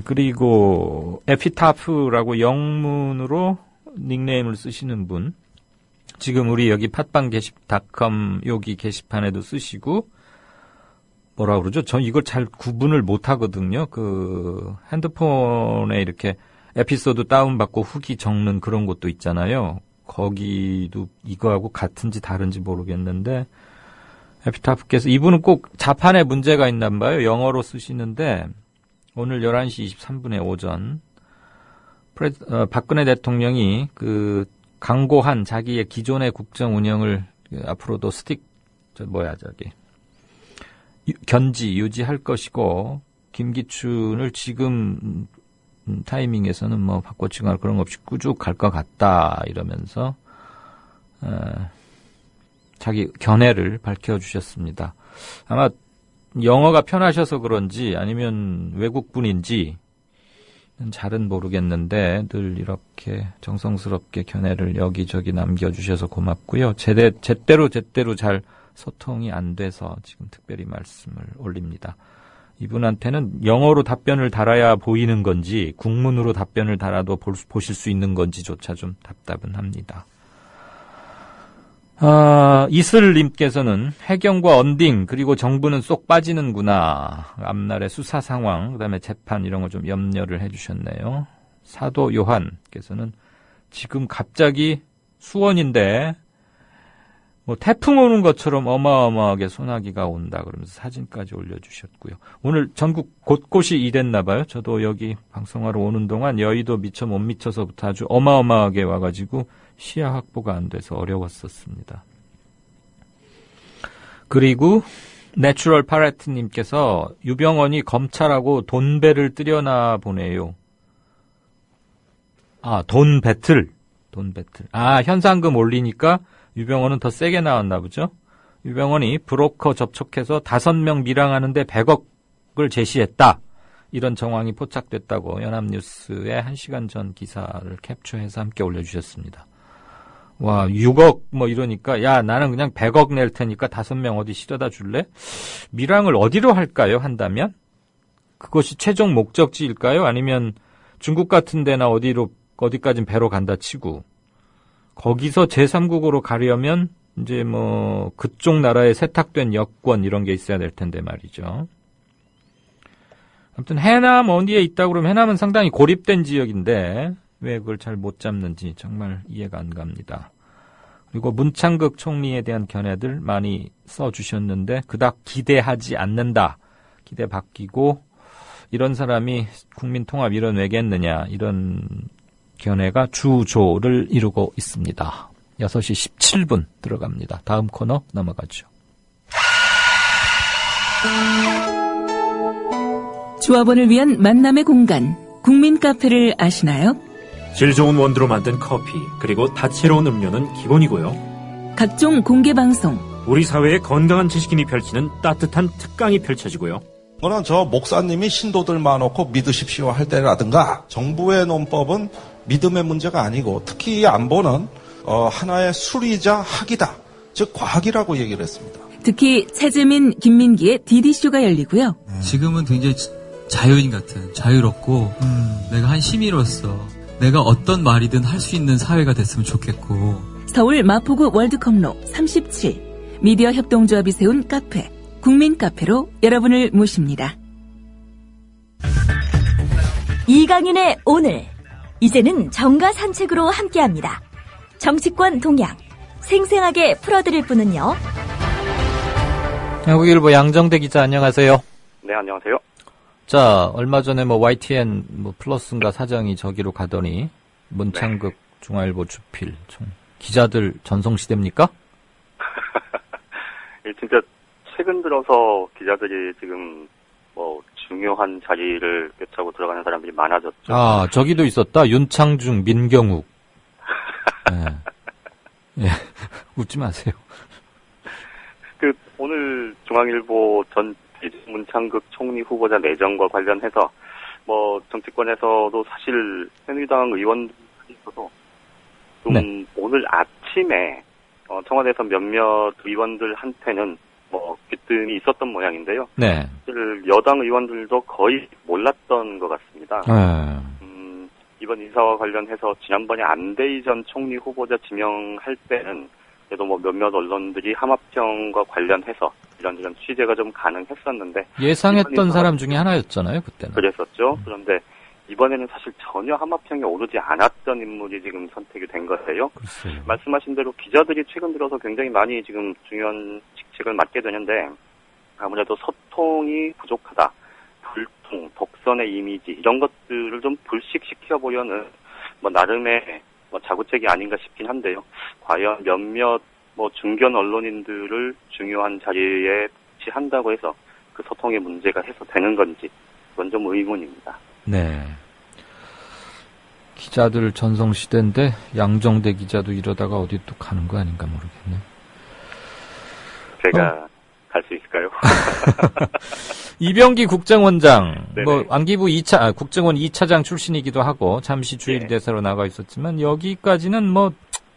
그리고 에피타프라고 영문으로 닉네임을 쓰시는 분 지금 우리 여기 팟빵.com 여기 게시판에도 쓰시고 뭐라 그러죠? 전 이걸 잘 구분을 못 하거든요. 그 핸드폰에 이렇게 에피소드 다운받고 후기 적는 그런 것도 있잖아요. 거기도 이거하고 같은지 다른지 모르겠는데 에피타프께서 이분은 꼭 자판에 문제가 있나 봐요. 영어로 쓰시는데 오늘 11시 23분에 오전 박근혜 대통령이 강고한 자기의 기존의 국정 운영을 앞으로도 유지할 것이고 김기춘을 지금 타이밍에서는 바꿔치기나 그런 거 없이 꾸쭉 갈 것 같다 이러면서 자기 견해를 밝혀주셨습니다. 아마 영어가 편하셔서 그런지 아니면 외국분인지 잘은 모르겠는데 늘 이렇게 정성스럽게 견해를 여기저기 남겨주셔서 고맙고요. 제대로 잘 소통이 안 돼서 지금 특별히 말씀을 올립니다. 이분한테는 영어로 답변을 달아야 보이는 건지 국문으로 답변을 달아도 보실 수 있는 건지조차 좀 답답은 합니다. 이슬님께서는 해경과 언딩 그리고 정부는 쏙 빠지는구나. 앞날의 수사 상황 그다음에 재판 이런 거 좀 염려를 해주셨네요. 사도 요한께서는 지금 갑자기 수원인데 뭐 태풍 오는 것처럼 어마어마하게 소나기가 온다 그러면서 사진까지 올려주셨고요. 오늘 전국 곳곳이 이랬나 봐요. 저도 여기 방송하러 오는 동안 여의도 미처 못 미쳐서부터 아주 어마어마하게 와가지고 시야 확보가 안 돼서 어려웠었습니다. 그리고 내추럴 파레트님께서 유병원이 검찰하고 돈배를 뜨려나 보네요. 돈 배틀. 현상금 올리니까 유병원은 더 세게 나왔나 보죠. 유병원이 브로커 접촉해서 5명 밀항하는데 100억을 제시했다. 이런 정황이 포착됐다고 연합뉴스에 1시간 전 기사를 캡처해서 함께 올려주셨습니다. 와, 6억 뭐 이러니까 야 나는 그냥 100억 낼 테니까 5명 어디 실어다 줄래? 밀항을 어디로 할까요? 한다면? 그것이 최종 목적지일까요? 아니면 중국 같은 데나 어디까진 배로 간다 치고 거기서 제3국으로 가려면 이제 뭐 그쪽 나라에 세탁된 여권 이런 게 있어야 될 텐데 말이죠. 아무튼 해남 어디에 있다고 그러면 해남은 상당히 고립된 지역인데 왜 그걸 잘 못 잡는지 정말 이해가 안 갑니다. 그리고 문창극 총리에 대한 견해들 많이 써주셨는데 그닥 기대하지 않는다. 기대 바뀌고 이런 사람이 국민통합 이뤄내겠느냐 이런 견해가 주조를 이루고 있습니다. 6시 17분 들어갑니다. 다음 코너 넘어가죠. 조합원을 위한 만남의 공간 국민카페를 아시나요? 질 좋은 원두로 만든 커피 그리고 다채로운 음료는 기본이고요. 각종 공개방송 우리 사회의 건강한 지식인이 펼치는 따뜻한 특강이 펼쳐지고요. 그러나 저 목사님이 신도들 많고 믿으십시오 할 때라든가 정부의 논법은 믿음의 문제가 아니고 특히 이 안보는 하나의 수리자 학이다. 즉 과학이라고 얘기를 했습니다. 특히 차재민, 김민기의 DD쇼가 열리고요. 지금은 굉장히 자유인 같은 자유롭고 내가 한 시민으로서 내가 어떤 말이든 할 수 있는 사회가 됐으면 좋겠고 서울 마포구 월드컵로 37 미디어 협동조합이 세운 카페 국민카페로 여러분을 모십니다. 이강인의 오늘 이제는 정가 산책으로 함께합니다. 정치권 동향 생생하게 풀어드릴 분은요. 한국일보 양정대 기자 안녕하세요. 네, 안녕하세요. 자, 얼마 전에 YTN 플러스인가 사장이 저기로 가더니 문창극 네. 중앙일보 주필 기자들 전성시대입니까? 진짜 최근 들어서 기자들이 지금 중요한 자리를 꿰차고 들어가는 사람들이 많아졌죠. 저기도 있었다. 윤창중, 민경욱. 네. 웃지 마세요. 오늘 중앙일보 전 문창극 총리 후보자 내정과 관련해서 정치권에서도 사실 새누리당 의원들이 있어서 네. 오늘 아침에 청와대에서 몇몇 의원들한테는 귀뜸이 있었던 모양인데요. 네. 사실 여당 의원들도 거의 몰랐던 것 같습니다. 이번 인사와 관련해서 지난번에 안대희 전 총리 후보자 지명할 때는 그래도 몇몇 언론들이 함합형과 관련해서 이런 취재가 좀 가능했었는데 예상했던 사람 중에 하나였잖아요, 그때는. 그랬었죠. 그런데 이번에는 사실 전혀 함합형에 오르지 않았던 인물이 지금 선택이 된 거예요. 글쎄요. 말씀하신 대로 기자들이 최근 들어서 굉장히 많이 지금 중요한 직책을 맡게 되는데 아무래도 소통이 부족하다. 불통, 독선의 이미지 이런 것들을 좀 불식시켜 보려는 나름의 자구책이 아닌가 싶긴 한데요. 과연 몇몇 중견 언론인들을 중요한 자리에 배치한다고 해서 그 소통의 문제가 해소되는 건지 그건 좀 의문입니다. 네. 기자들 전성시대인데 양정대 기자도 이러다가 어디 또 가는 거 아닌가 모르겠네. 제가 갈 수 있을까요? 이병기 국정원장, 네네. 뭐 안기부 국정원 2차장 출신이기도 하고 잠시 주일대사로 나가 있었지만 여기까지는 뭐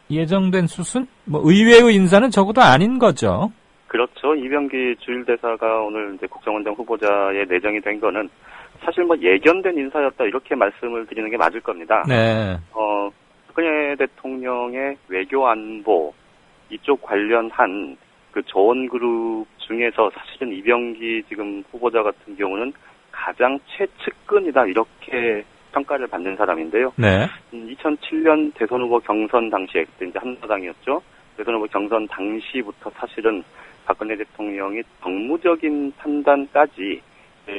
예정된 수순? 뭐 의외의 인사는 적어도 아닌 거죠. 그렇죠. 이병기 주일대사가 오늘 이제 국정원장 후보자에 내정이 된 거는 사실 뭐 예견된 인사였다 이렇게 말씀을 드리는 게 맞을 겁니다. 네. 박근혜 대통령의 외교 안보 이쪽 관련한 그 조언그룹 중에서 사실은 이병기 지금 후보자 같은 경우는 가장 최측근이다 이렇게 평가를 받는 사람인데요. 네. 2007년 대선 후보 경선 당시에 그때 이제 한나라당이었죠. 대선 후보 경선 당시부터 사실은 박근혜 대통령이 정무적인 판단까지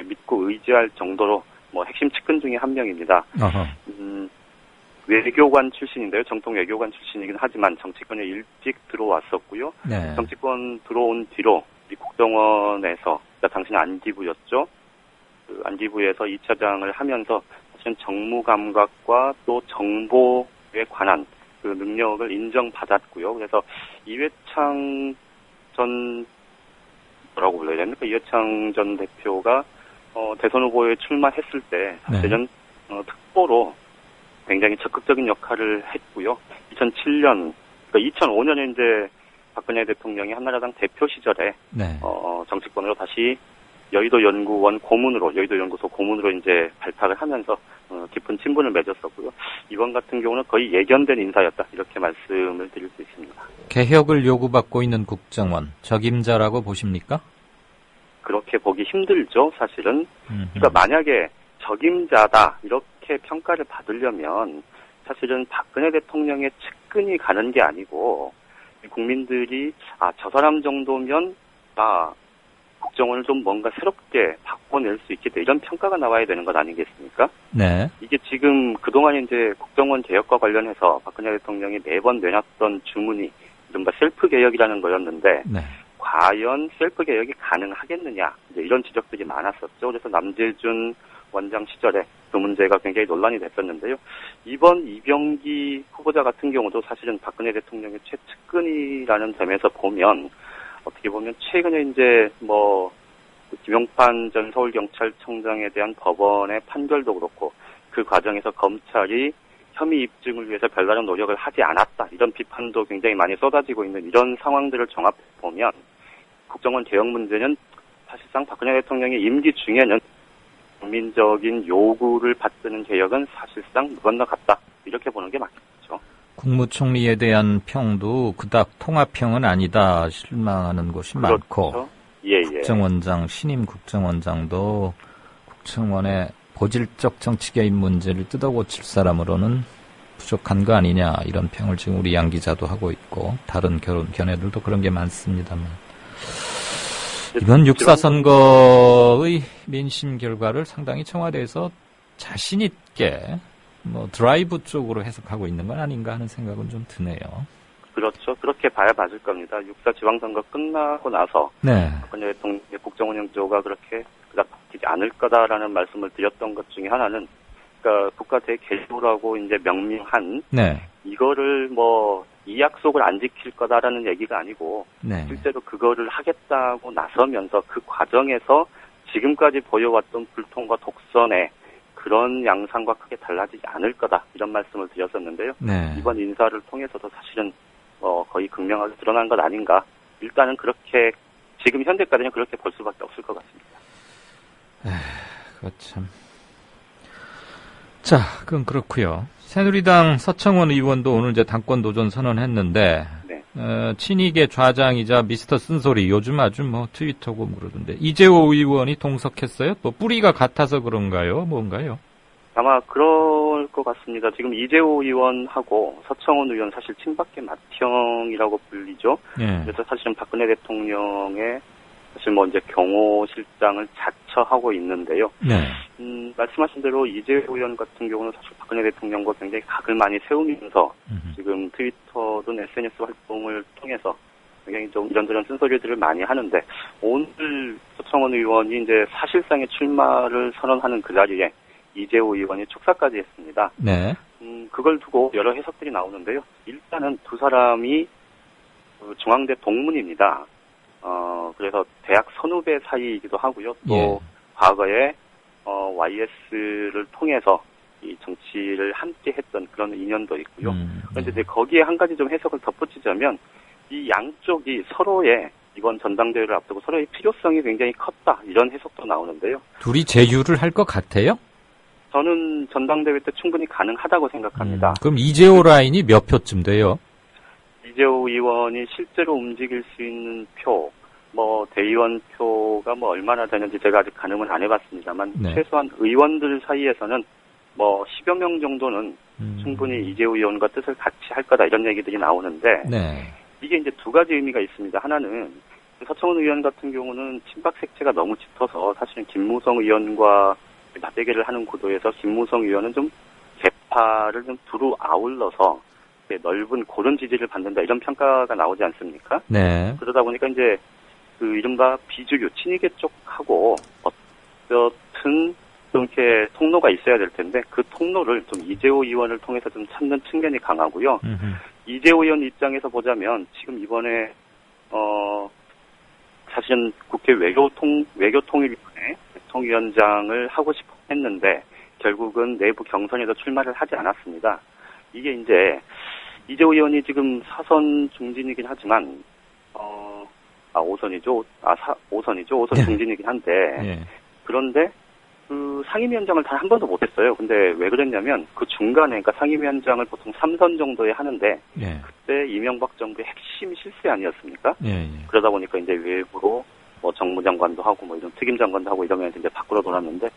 믿고 의지할 정도로 뭐 핵심 측근 중에 한 명입니다. 외교관 출신인데요. 정통 외교관 출신이긴 하지만 정치권에 일찍 들어왔었고요. 네. 정치권 들어온 뒤로 이 국정원에서 당시는 안기부였죠. 그 안기부에서 2차장을 하면서 사실은 정무 감각과 또 정보에 관한 그 능력을 인정받았고요. 그래서 이회창 전 뭐라고 불러야 됩니까? 이회창 전 대표가 대선 후보에 출마했을 때 사실은 특보로 굉장히 적극적인 역할을 했고요. 2007년, 그러니까 2005년에 이제 박근혜 대통령이 한나라당 대표 시절에 정치권으로 다시 여의도 연구소 고문으로 이제 발탁을 하면서 깊은 친분을 맺었었고요. 이번 같은 경우는 거의 예견된 인사였다 이렇게 말씀을 드릴 수 있습니다. 개혁을 요구받고 있는 국정원 적임자라고 보십니까? 그렇게 보기 힘들죠, 사실은. 그러니까 만약에 적임자다 이렇게 평가를 받으려면 사실은 박근혜 대통령의 측근이 가는 게 아니고 국민들이 저 사람 정도면 국정원을 좀 뭔가 새롭게 바꿔낼 수 있겠다 이런 평가가 나와야 되는 것 아니겠습니까? 네. 이게 지금 그동안 이제 국정원 개혁과 관련해서 박근혜 대통령이 매번 내놨던 주문이 이른바 셀프 개혁이라는 거였는데 과연 셀프 개혁이 가능하겠느냐 이제 이런 지적들이 많았었죠. 그래서 남재준 원장 시절에 그 문제가 굉장히 논란이 됐었는데요. 이번 이병기 후보자 같은 경우도 사실은 박근혜 대통령의 최측근이라는 점에서 보면 어떻게 보면 최근에 이제 김용판 전 서울경찰청장에 대한 법원의 판결도 그렇고 그 과정에서 검찰이 혐의 입증을 위해서 별다른 노력을 하지 않았다 이런 비판도 굉장히 많이 쏟아지고 있는 이런 상황들을 종합해 보면 국정원 개혁 문제는 사실상 박근혜 대통령의 임기 중에는 국민적인 요구를 받드는 개혁은 사실상 무건너 갔다 이렇게 보는 게 맞겠죠. 국무총리에 대한 평도 그닥 통합형은 아니다 실망하는 곳이 많고 국정원장 신임 국정원장도 국정원의 본질적 정치 개입 문제를 뜯어고칠 사람으로는 부족한 거 아니냐 이런 평을 지금 우리 양 기자도 하고 있고 다른 견해들도 그런 게 많습니다만 이번 육사 선거의 민심 결과를 상당히 청와대에서 자신 있게 드라이브 쪽으로 해석하고 있는 건 아닌가 하는 생각은 좀 드네요. 그렇죠. 그렇게 봐야 맞을 겁니다. 육사 지방선거 끝나고 나서 박근혜 대통령의 국정원 영조가 그렇게 그닥 바뀌지 않을 거다라는 말씀을 드렸던 것 중에 하나는 그러니까 국가 대개조라고 이제 명명한 이거를 이 약속을 안 지킬 거다라는 얘기가 아니고 실제로 그거를 하겠다고 나서면서 그 과정에서 지금까지 보여왔던 불통과 독선의 그런 양상과 크게 달라지지 않을 거다 이런 말씀을 드렸었는데요. 이번 인사를 통해서도 사실은 거의 극명하게 드러난 것 아닌가. 일단은 그렇게 지금 현재까지는 그렇게 볼 수밖에 없을 것 같습니다. 그렇참. 자, 그건 그렇고요. 새누리당 서청원 의원도 오늘 이제 당권 도전 선언했는데 친이계 좌장이자 미스터 쓴소리 요즘 아주 트위터고 그러던데 이재호 의원이 동석했어요? 또 뿌리가 같아서 그런가요? 뭔가요? 아마 그럴 것 같습니다. 지금 이재호 의원하고 서청원 의원 사실 친박계 맏형이라고 불리죠. 그래서 사실은 박근혜 대통령의 사실 이제 경호실장을 자처하고 있는데요. 말씀하신 대로 이재호 의원 같은 경우는 사실 박근혜 대통령과 굉장히 각을 많이 세우면서 지금 트위터든 SNS 활동을 통해서 굉장히 좀 이런저런 쓴소리들을 많이 하는데 오늘 서청원 의원이 이제 사실상의 출마를 선언하는 그 자리에 이재호 의원이 축사까지 했습니다. 그걸 두고 여러 해석들이 나오는데요. 일단은 두 사람이 중앙대 동문입니다. 그래서 대학 선후배 사이이기도 하고요. 또 예. 과거에 YS를 통해서 이 정치를 함께 했던 그런 인연도 있고요. 그런데 이제 거기에 한 가지 좀 해석을 덧붙이자면 이 양쪽이 서로의 이번 전당대회를 앞두고 서로의 필요성이 굉장히 컸다. 이런 해석도 나오는데요. 둘이 제휴를 할 것 같아요? 저는 전당대회 때 충분히 가능하다고 생각합니다. 그럼 이재호 라인이 몇 표쯤 돼요? 이재호 의원이 실제로 움직일 수 있는 표, 대의원 표가 얼마나 되는지 제가 아직 가늠은 안 해봤습니다만, 네. 최소한 의원들 사이에서는 10여 명 정도는 충분히 이재호 의원과 뜻을 같이 할 거다, 이런 얘기들이 나오는데, 네. 이게 이제 두 가지 의미가 있습니다. 하나는, 서청원 의원 같은 경우는 친박 색채가 너무 짙어서, 사실은 김무성 의원과 맞대결을 하는 구도에서 김무성 의원은 좀 개파를 좀 두루 아울러서, 넓은 고른 지지를 받는다, 이런 평가가 나오지 않습니까? 네. 그러다 보니까 이제 그 이른바 비주류 친이계 쪽하고 어떤 좀 이렇게 통로가 있어야 될 텐데 그 통로를 좀 이재호 의원을 통해서 좀 찾는 측면이 강하고요. 이재호 의원 입장에서 보자면 지금 이번에 사실은 국회 외교통일위원회 통위원장을 하고 싶어 했는데 결국은 내부 경선에서 출마를 하지 않았습니다. 이게 이제 이재호 의원이 지금 사선 중진이긴 하지만 5선이죠. 5선 중진이긴 한데 예. 그런데 그 상임위원장을 단 한 번도 못했어요. 근데 왜 그랬냐면 그 중간에 그러니까 상임위원장을 보통 3선 정도에 하는데 예. 그때 이명박 정부의 핵심 실세 아니었습니까? 예. 그러다 보니까 이제 외부로 정무장관도 하고 이런 특임장관도 하고 이러면서 이제 밖으로 돌았는데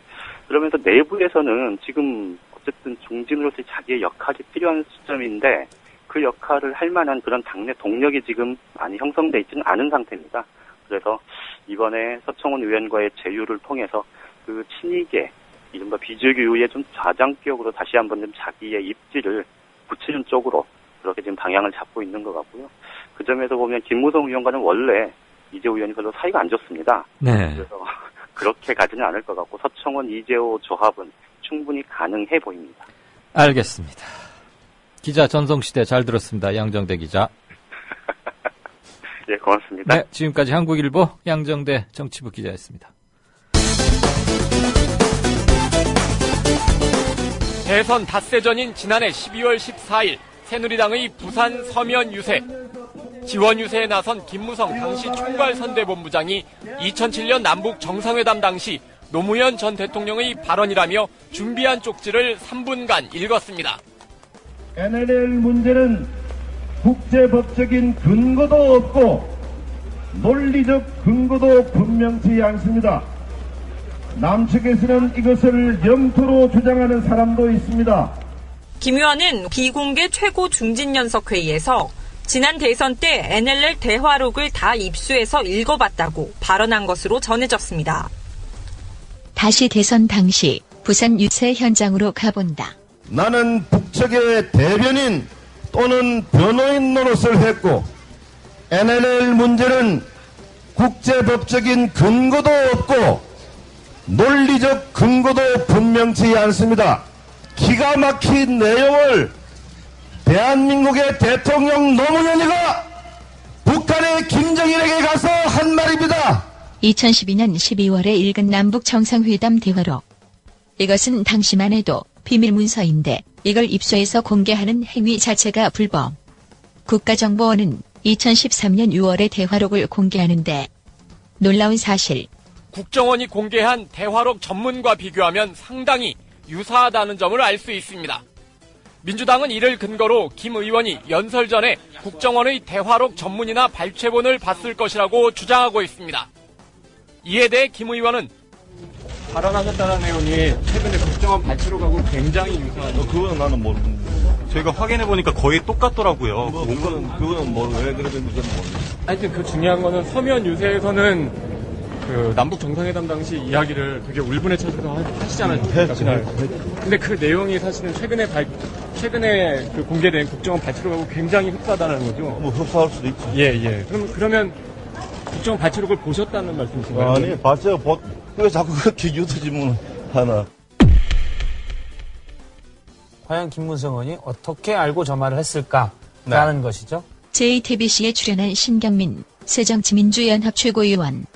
그러면서 내부에서는 지금 어쨌든 중진으로서 자기의 역할이 필요한 시점인데 그 역할을 할 만한 그런 당내 동력이 지금 많이 형성돼 있지는 않은 상태입니다. 그래서 이번에 서청원 의원과의 제휴를 통해서 그 친이계, 이른바 비주류의 좀 좌장격으로 다시 한번 좀 자기의 입지를 붙이는 쪽으로 그렇게 지금 방향을 잡고 있는 것 같고요. 그 점에서 보면 김무성 의원과는 원래 이재호 의원이 별로 사이가 안 좋습니다. 네. 그래서 그렇게 가지는 않을 것 같고 서청원 이재호 조합은 충분히 가능해 보입니다. 알겠습니다. 기자 전성시대 잘 들었습니다. 양정대 기자. 예, 고맙습니다. 네, 지금까지 한국일보 양정대 정치부 기자였습니다. 대선 닷새전인 지난해 12월 14일 새누리당의 부산 서면 유세. 지원 유세에 나선 김무성 당시 총괄선대본부장이 2007년 남북 정상회담 당시 노무현 전 대통령의 발언이라며 준비한 쪽지를 3분간 읽었습니다. NLL 문제는 국제법적인 근거도 없고 논리적 근거도 분명치 않습니다. 남측에서는 이것을 영토로 주장하는 사람도 있습니다. 김 의원은 비공개 최고 중진연석회의에서 지난 대선 때 NLL 대화록을 다 입수해서 읽어봤다고 발언한 것으로 전해졌습니다. 다시 대선 당시 부산 유세 현장으로 가본다. 나는 북측의 대변인 또는 변호인 노릇을 했고 NLL 문제는 국제법적인 근거도 없고 논리적 근거도 분명치 않습니다. 기가 막힌 내용을 대한민국의 대통령 노무현이가 북한의 김정일에게 가서 한 말입니다. 2012년 12월에 읽은 남북 정상회담 대화록. 이것은 당시만 해도 비밀 문서인데 이걸 입수해서 공개하는 행위 자체가 불법. 국가정보원은 2013년 6월에 대화록을 공개하는데 놀라운 사실. 국정원이 공개한 대화록 전문과 비교하면 상당히 유사하다는 점을 알 수 있습니다. 민주당은 이를 근거로 김 의원이 연설 전에 국정원의 대화록 전문이나 발췌본을 봤을 것이라고 주장하고 있습니다. 이에 대해 김 의원은 발언하셨다는 내용이 최근에 국정원 발표록하고 굉장히 유사하죠. 그거는 나는 모르는데. 저희가 확인해보니까 거의 똑같더라고요. 그거는 왜 그러는지는 모르겠어요. 하여튼 그 중요한 거는 서면 유세에서는 그 남북 정상회담 당시 이야기를 되게 울분에 차셔서 하시잖아요. 근데 그 내용이 사실은 최근에 그 공개된 국정원 발표록하고 굉장히 흡사하다는 거죠. 뭐 흡사할 수도 있죠. 예. 그러면 국정원 발표록을 보셨다는 말씀이신가요? 아니, 봤어요. 왜 자꾸 그렇게 유도질문을 하나. 과연 김무성원이 어떻게 알고 저 말을 했을까라는 것이죠. JTBC에 출연한 신경민, 새정치민주연합 최고위원.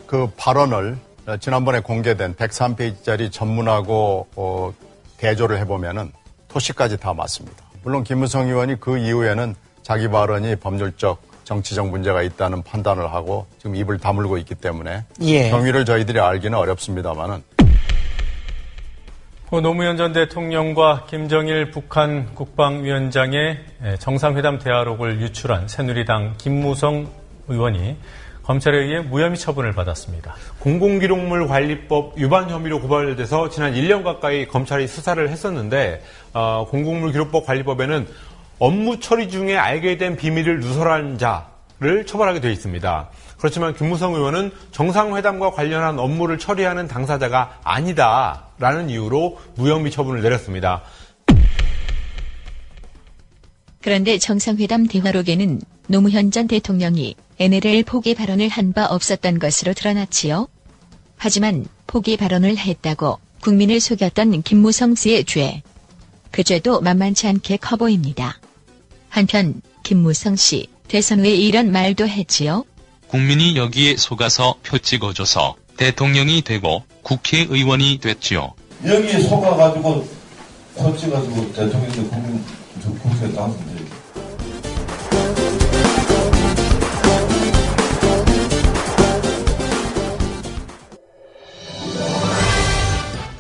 그 발언을 지난번에 공개된 103페이지짜리 전문하고 대조를 해보면은 토시까지 다 맞습니다. 물론 김무성 의원이 그 이후에는 자기 발언이 법률적 정치적 문제가 있다는 판단을 하고 지금 입을 다물고 있기 때문에 경위를 저희들이 알기는 어렵습니다만은. 노무현 전 대통령과 김정일 북한 국방위원장의 정상회담 대화록을 유출한 새누리당 김무성 의원이 검찰에 의해 무혐의 처분을 받았습니다. 공공기록물 관리법 위반 혐의로 고발돼서 지난 1년 가까이 검찰이 수사를 했었는데 공공물기록법 관리법에는 업무 처리 중에 알게 된 비밀을 누설한 자를 처벌하게 되어 있습니다. 그렇지만 김무성 의원은 정상회담과 관련한 업무를 처리하는 당사자가 아니다라는 이유로 무혐의 처분을 내렸습니다. 그런데 정상회담 대화록에는 노무현 전 대통령이 NLL 포기 발언을 한 바 없었던 것으로 드러났지요. 하지만 포기 발언을 했다고 국민을 속였던 김무성 씨의 죄. 그 죄도 만만치 않게 커 보입니다. 한편 김무성 씨 대선 후에 이런 말도 했지요. 국민이 여기에 속아서 표 찍어줘서 대통령이 되고 국회의원이 됐지요. 여기에 속아가지고 표 찍어가지고 대통령이 국회에 나왔는데.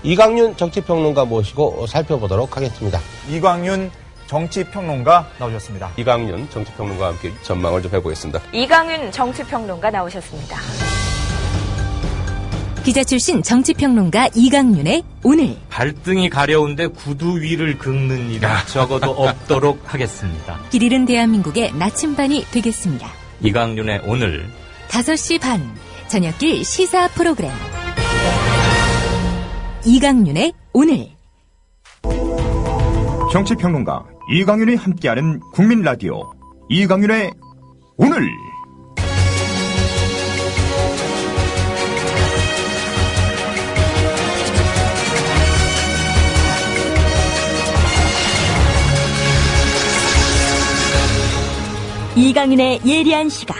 이광윤 정치평론가 모시고 살펴보도록 하겠습니다. 이광윤 정치평론가 나오셨습니다. 이광윤 정치평론가와 함께 전망을 좀 해보겠습니다. 이광윤 정치평론가 나오셨습니다. 기자 출신 정치평론가 이광윤의 오늘. 발등이 가려운데 구두 위를 긁는 일은 적어도 없도록 하겠습니다. 길 잃은 대한민국의 나침반이 되겠습니다. 이광윤의 오늘 5시 반 저녁길 시사 프로그램 이광윤의 오늘. 정치평론가 이광윤이 함께하는 국민라디오 이광윤의 오늘. 이광윤의 예리한 시각.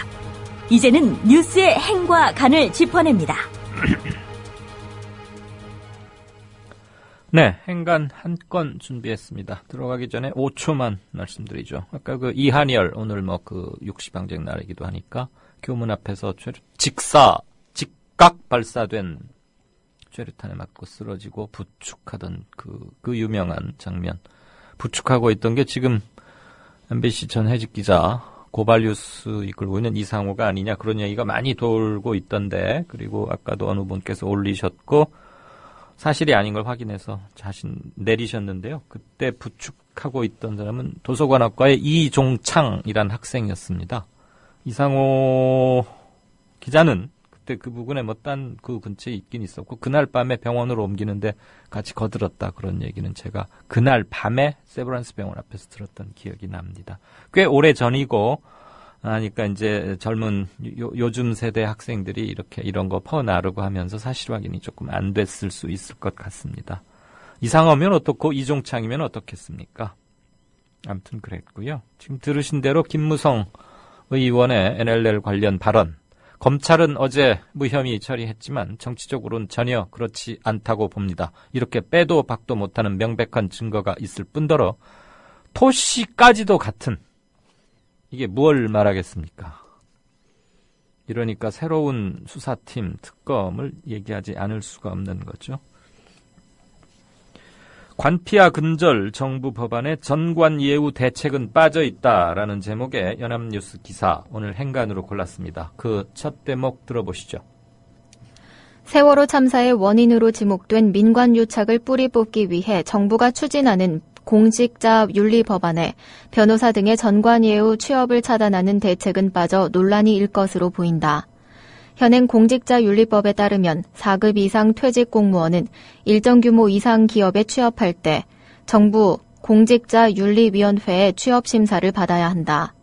이제는 뉴스의 행과 간을 짚어냅니다. 네, 행간 한 건 준비했습니다. 들어가기 전에 5초만 말씀드리죠. 아까 그 이한열, 오늘 뭐 그 육시방쟁 날이기도 하니까 교문 앞에서 직각 발사된 최루탄에 맞고 쓰러지고 부축하던 그 유명한 장면. 부축하고 있던 게 지금 MBC 전 해직 기자 고발뉴스 이끌고 있는 이상호가 아니냐, 그런 얘기가 많이 돌고 있던데, 그리고 아까도 어느 분께서 올리셨고 사실이 아닌 걸 확인해서 자신 내리셨는데요. 그때 부축하고 있던 사람은 도서관학과의 이종창이란 학생이었습니다. 이상호 기자는 그때 그 부근에 뭐 딴 그 근처에 있긴 있었고, 그날 밤에 병원으로 옮기는데 같이 거들었다, 그런 얘기는 제가 그날 밤에 세브란스 병원 앞에서 들었던 기억이 납니다. 꽤 오래 전이고 하니까 이제 젊은 요즘 세대 학생들이 이렇게 이런 거 퍼나르고 하면서 사실 확인이 조금 안 됐을 수 있을 것 같습니다. 이상하면 어떻고 이종창이면 어떻겠습니까? 아무튼 그랬고요. 지금 들으신 대로 김무성 의원의 NLL 관련 발언, 검찰은 어제 무혐의 처리했지만 정치적으로는 전혀 그렇지 않다고 봅니다. 이렇게 빼도 박도 못하는 명백한 증거가 있을 뿐더러 토시까지도 같은, 이게 뭘 말하겠습니까? 이러니까 새로운 수사팀, 특검을 얘기하지 않을 수가 없는 거죠. 관피와 근절 정부 법안에 전관 예우 대책은 빠져있다라는 제목의 연합뉴스 기사, 오늘 행간으로 골랐습니다. 그 첫 대목 들어보시죠. 세월호 참사의 원인으로 지목된 민관 유착을 뿌리 뽑기 위해 정부가 추진하는 공직자 윤리 법안에 변호사 등의 전관 예우 취업을 차단하는 대책은 빠져 논란이 일 것으로 보인다. 현행 공직자 윤리법에 따르면 4급 이상 퇴직 공무원은 일정 규모 이상 기업에 취업할 때 정부 공직자 윤리위원회의 취업 심사를 받아야 한다.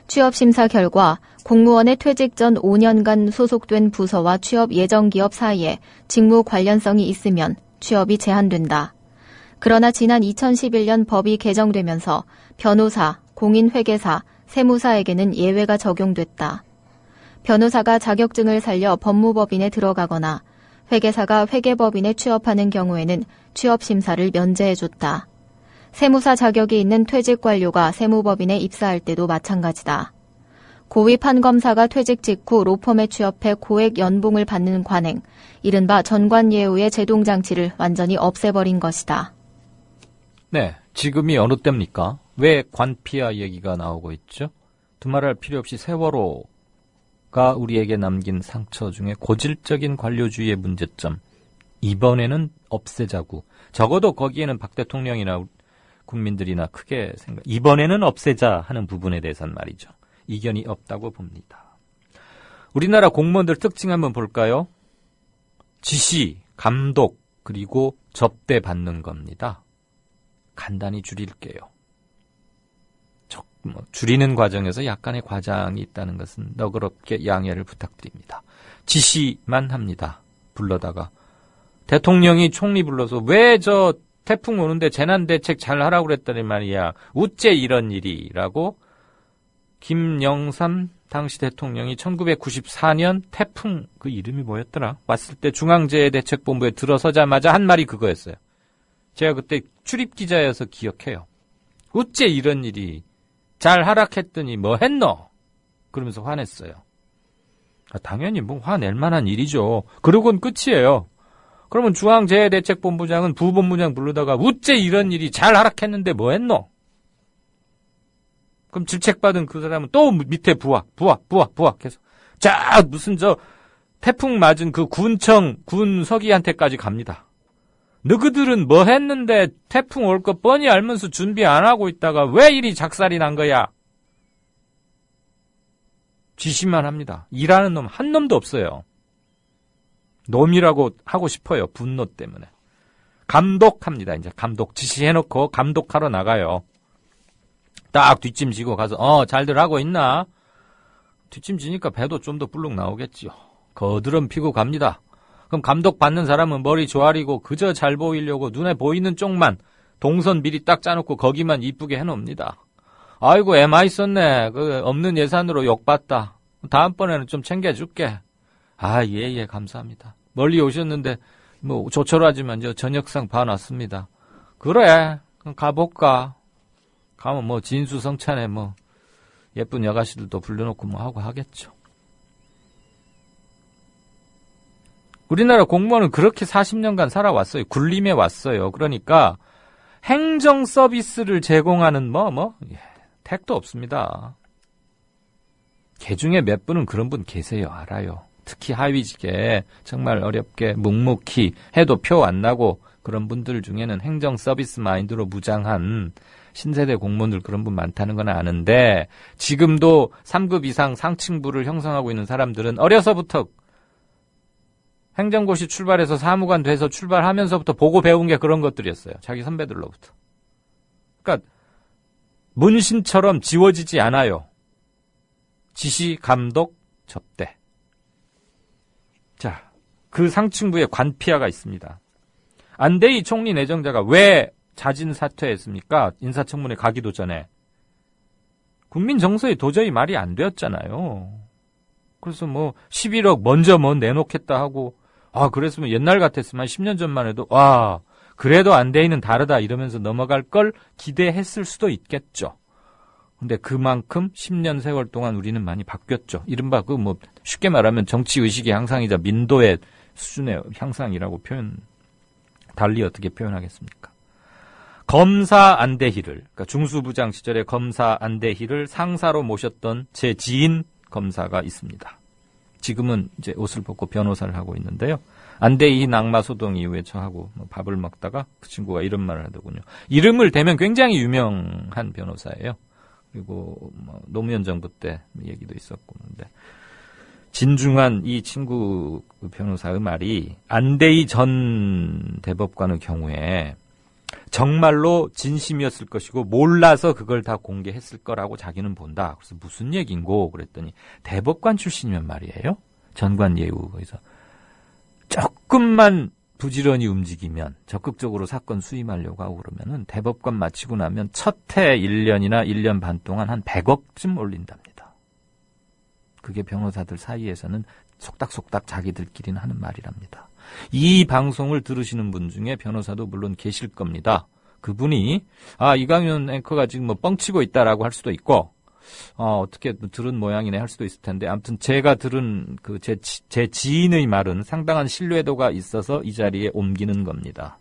취업 심사 결과 공무원의 퇴직 전 5년간 소속된 부서와 취업 예정 기업 사이에 직무 관련성이 있으면 취업이 제한된다. 그러나 지난 2011년 법이 개정되면서 변호사, 공인회계사, 세무사에게는 예외가 적용됐다. 변호사가 자격증을 살려 법무법인에 들어가거나 회계사가 회계법인에 취업하는 경우에는 취업심사를 면제해줬다. 세무사 자격이 있는 퇴직관료가 세무법인에 입사할 때도 마찬가지다. 고위 판검사가 퇴직 직후 로펌에 취업해 고액 연봉을 받는 관행, 이른바 전관예우의 제동장치를 완전히 없애버린 것이다. 네, 지금이 어느 때입니까? 왜 관피아 얘기가 나오고 있죠? 두말할 필요 없이 세월호가 우리에게 남긴 상처 중에 고질적인 관료주의의 문제점, 이번에는 없애자고. 적어도 거기에는 박 대통령이나 국민들이나 크게 이번에는 없애자 하는 부분에 대해서는 말이죠. 이견이 없다고 봅니다. 우리나라 공무원들 특징 한번 볼까요? 지시, 감독, 그리고 접대 받는 겁니다. 간단히 줄일게요. 줄이는 과정에서 약간의 과장이 있다는 것은 너그럽게 양해를 부탁드립니다. 지시만 합니다. 불러다가. 대통령이 총리 불러서 왜 저 태풍 오는데 재난대책 잘 하라고 그랬더니 말이야. 우째 이런 일이라고 김영삼 당시 대통령이 1994년 태풍 그 이름이 뭐였더라? 왔을 때 중앙재해대책본부에 들어서자마자 한 말이 그거였어요. 제가 그때 출입기자여서 기억해요. 어째 이런 일이 잘 하락했더니 뭐 했노? 그러면서 화냈어요. 당연히 뭐 화낼 만한 일이죠. 그러고는 끝이에요. 그러면 중앙재해대책본부장은 부본부장 부르다가 어째 이런 일이 잘 하락했는데 뭐 했노? 그럼 질책받은 그 사람은 또 밑에 부학 해서 자 무슨 저 태풍 맞은 그 군청 군서기한테까지 갑니다. 너희들은 뭐 했는데 태풍 올 거 뻔히 알면서 준비 안 하고 있다가 왜 이리 작살이 난 거야? 지시만 합니다. 일하는 놈 한 놈도 없어요. 놈이라고 하고 싶어요. 분노 때문에. 감독합니다. 이제 감독 지시해놓고 감독하러 나가요. 딱 뒷짐지고 가서 잘들 하고 있나? 뒷짐지니까 배도 좀 더 불룩 나오겠지요. 거드름 피고 갑니다. 그럼 감독 받는 사람은 머리 조아리고 그저 잘 보이려고 눈에 보이는 쪽만 동선 미리 딱 짜놓고 거기만 이쁘게 해놓습니다. 아이고 애 많이 썼네. 그 없는 예산으로 욕받다. 다음번에는 좀 챙겨줄게. 예 감사합니다. 멀리 오셨는데 뭐 조촐하지만 저 저녁상 봐놨습니다. 그래 그럼 가볼까. 가면 뭐 진수성찬에 뭐 예쁜 여가씨들도 불러놓고 뭐 하고 하겠죠. 우리나라 공무원은 그렇게 40년간 살아왔어요. 굴림해 왔어요. 그러니까 행정 서비스를 제공하는 택도 없습니다. 개 중에 몇 분은 그런 분 계세요. 알아요. 특히 하위직에 정말 어렵게 묵묵히 해도 표 안 나고 그런 분들 중에는 행정 서비스 마인드로 무장한 신세대 공무원들 그런 분 많다는 건 아는데 지금도 3급 이상 상층부를 형성하고 있는 사람들은 어려서부터 행정고시 출발해서 사무관 돼서 출발하면서부터 보고 배운 게 그런 것들이었어요. 자기 선배들로부터. 그러니까 문신처럼 지워지지 않아요. 지시, 감독, 접대. 자, 그 상층부에 관피아가 있습니다. 안대희 총리 내정자가 왜 자진 사퇴했습니까? 인사청문회 가기도 전에. 국민 정서에 도저히 말이 안 되었잖아요. 그래서 11억 먼저 내놓겠다 하고 그랬으면 옛날 같았으면 한 10년 전만 해도 그래도 안대희는 다르다 이러면서 넘어갈 걸 기대했을 수도 있겠죠. 근데 그만큼 10년 세월 동안 우리는 많이 바뀌었죠. 이른바 쉽게 말하면 정치의식의 향상이자 민도의 수준의 향상이라고 달리 어떻게 표현하겠습니까? 검사 안대희를, 그러니까 중수부장 시절에 검사 안대희를 상사로 모셨던 제 지인 검사가 있습니다. 지금은 이제 옷을 벗고 변호사를 하고 있는데요. 안대희 낙마소동 이후에 저하고 밥을 먹다가 그 친구가 이런 말을 하더군요. 이름을 대면 굉장히 유명한 변호사예요. 그리고 노무현 정부 때 얘기도 있었고 그런데 진중한 이 친구 변호사의 말이 안대희 전 대법관의 경우에 정말로 진심이었을 것이고 몰라서 그걸 다 공개했을 거라고 자기는 본다. 그래서 무슨 얘긴고 그랬더니 대법관 출신이면 말이에요. 전관예우 거기서 조금만 부지런히 움직이면 적극적으로 사건 수임하려고 하고 그러면은 대법관 마치고 나면 첫 해 1년이나 1년 반 동안 한 100억쯤 올린답니다. 그게 변호사들 사이에서는 속닥속닥 자기들끼리는 하는 말이랍니다. 이 방송을 들으시는 분 중에 변호사도 물론 계실 겁니다. 그분이 이강윤 앵커가 지금 뭐 뻥치고 있다라고 할 수도 있고 어떻게 들은 모양이네 할 수도 있을 텐데 아무튼 제가 들은 제 지인의 말은 상당한 신뢰도가 있어서 이 자리에 옮기는 겁니다.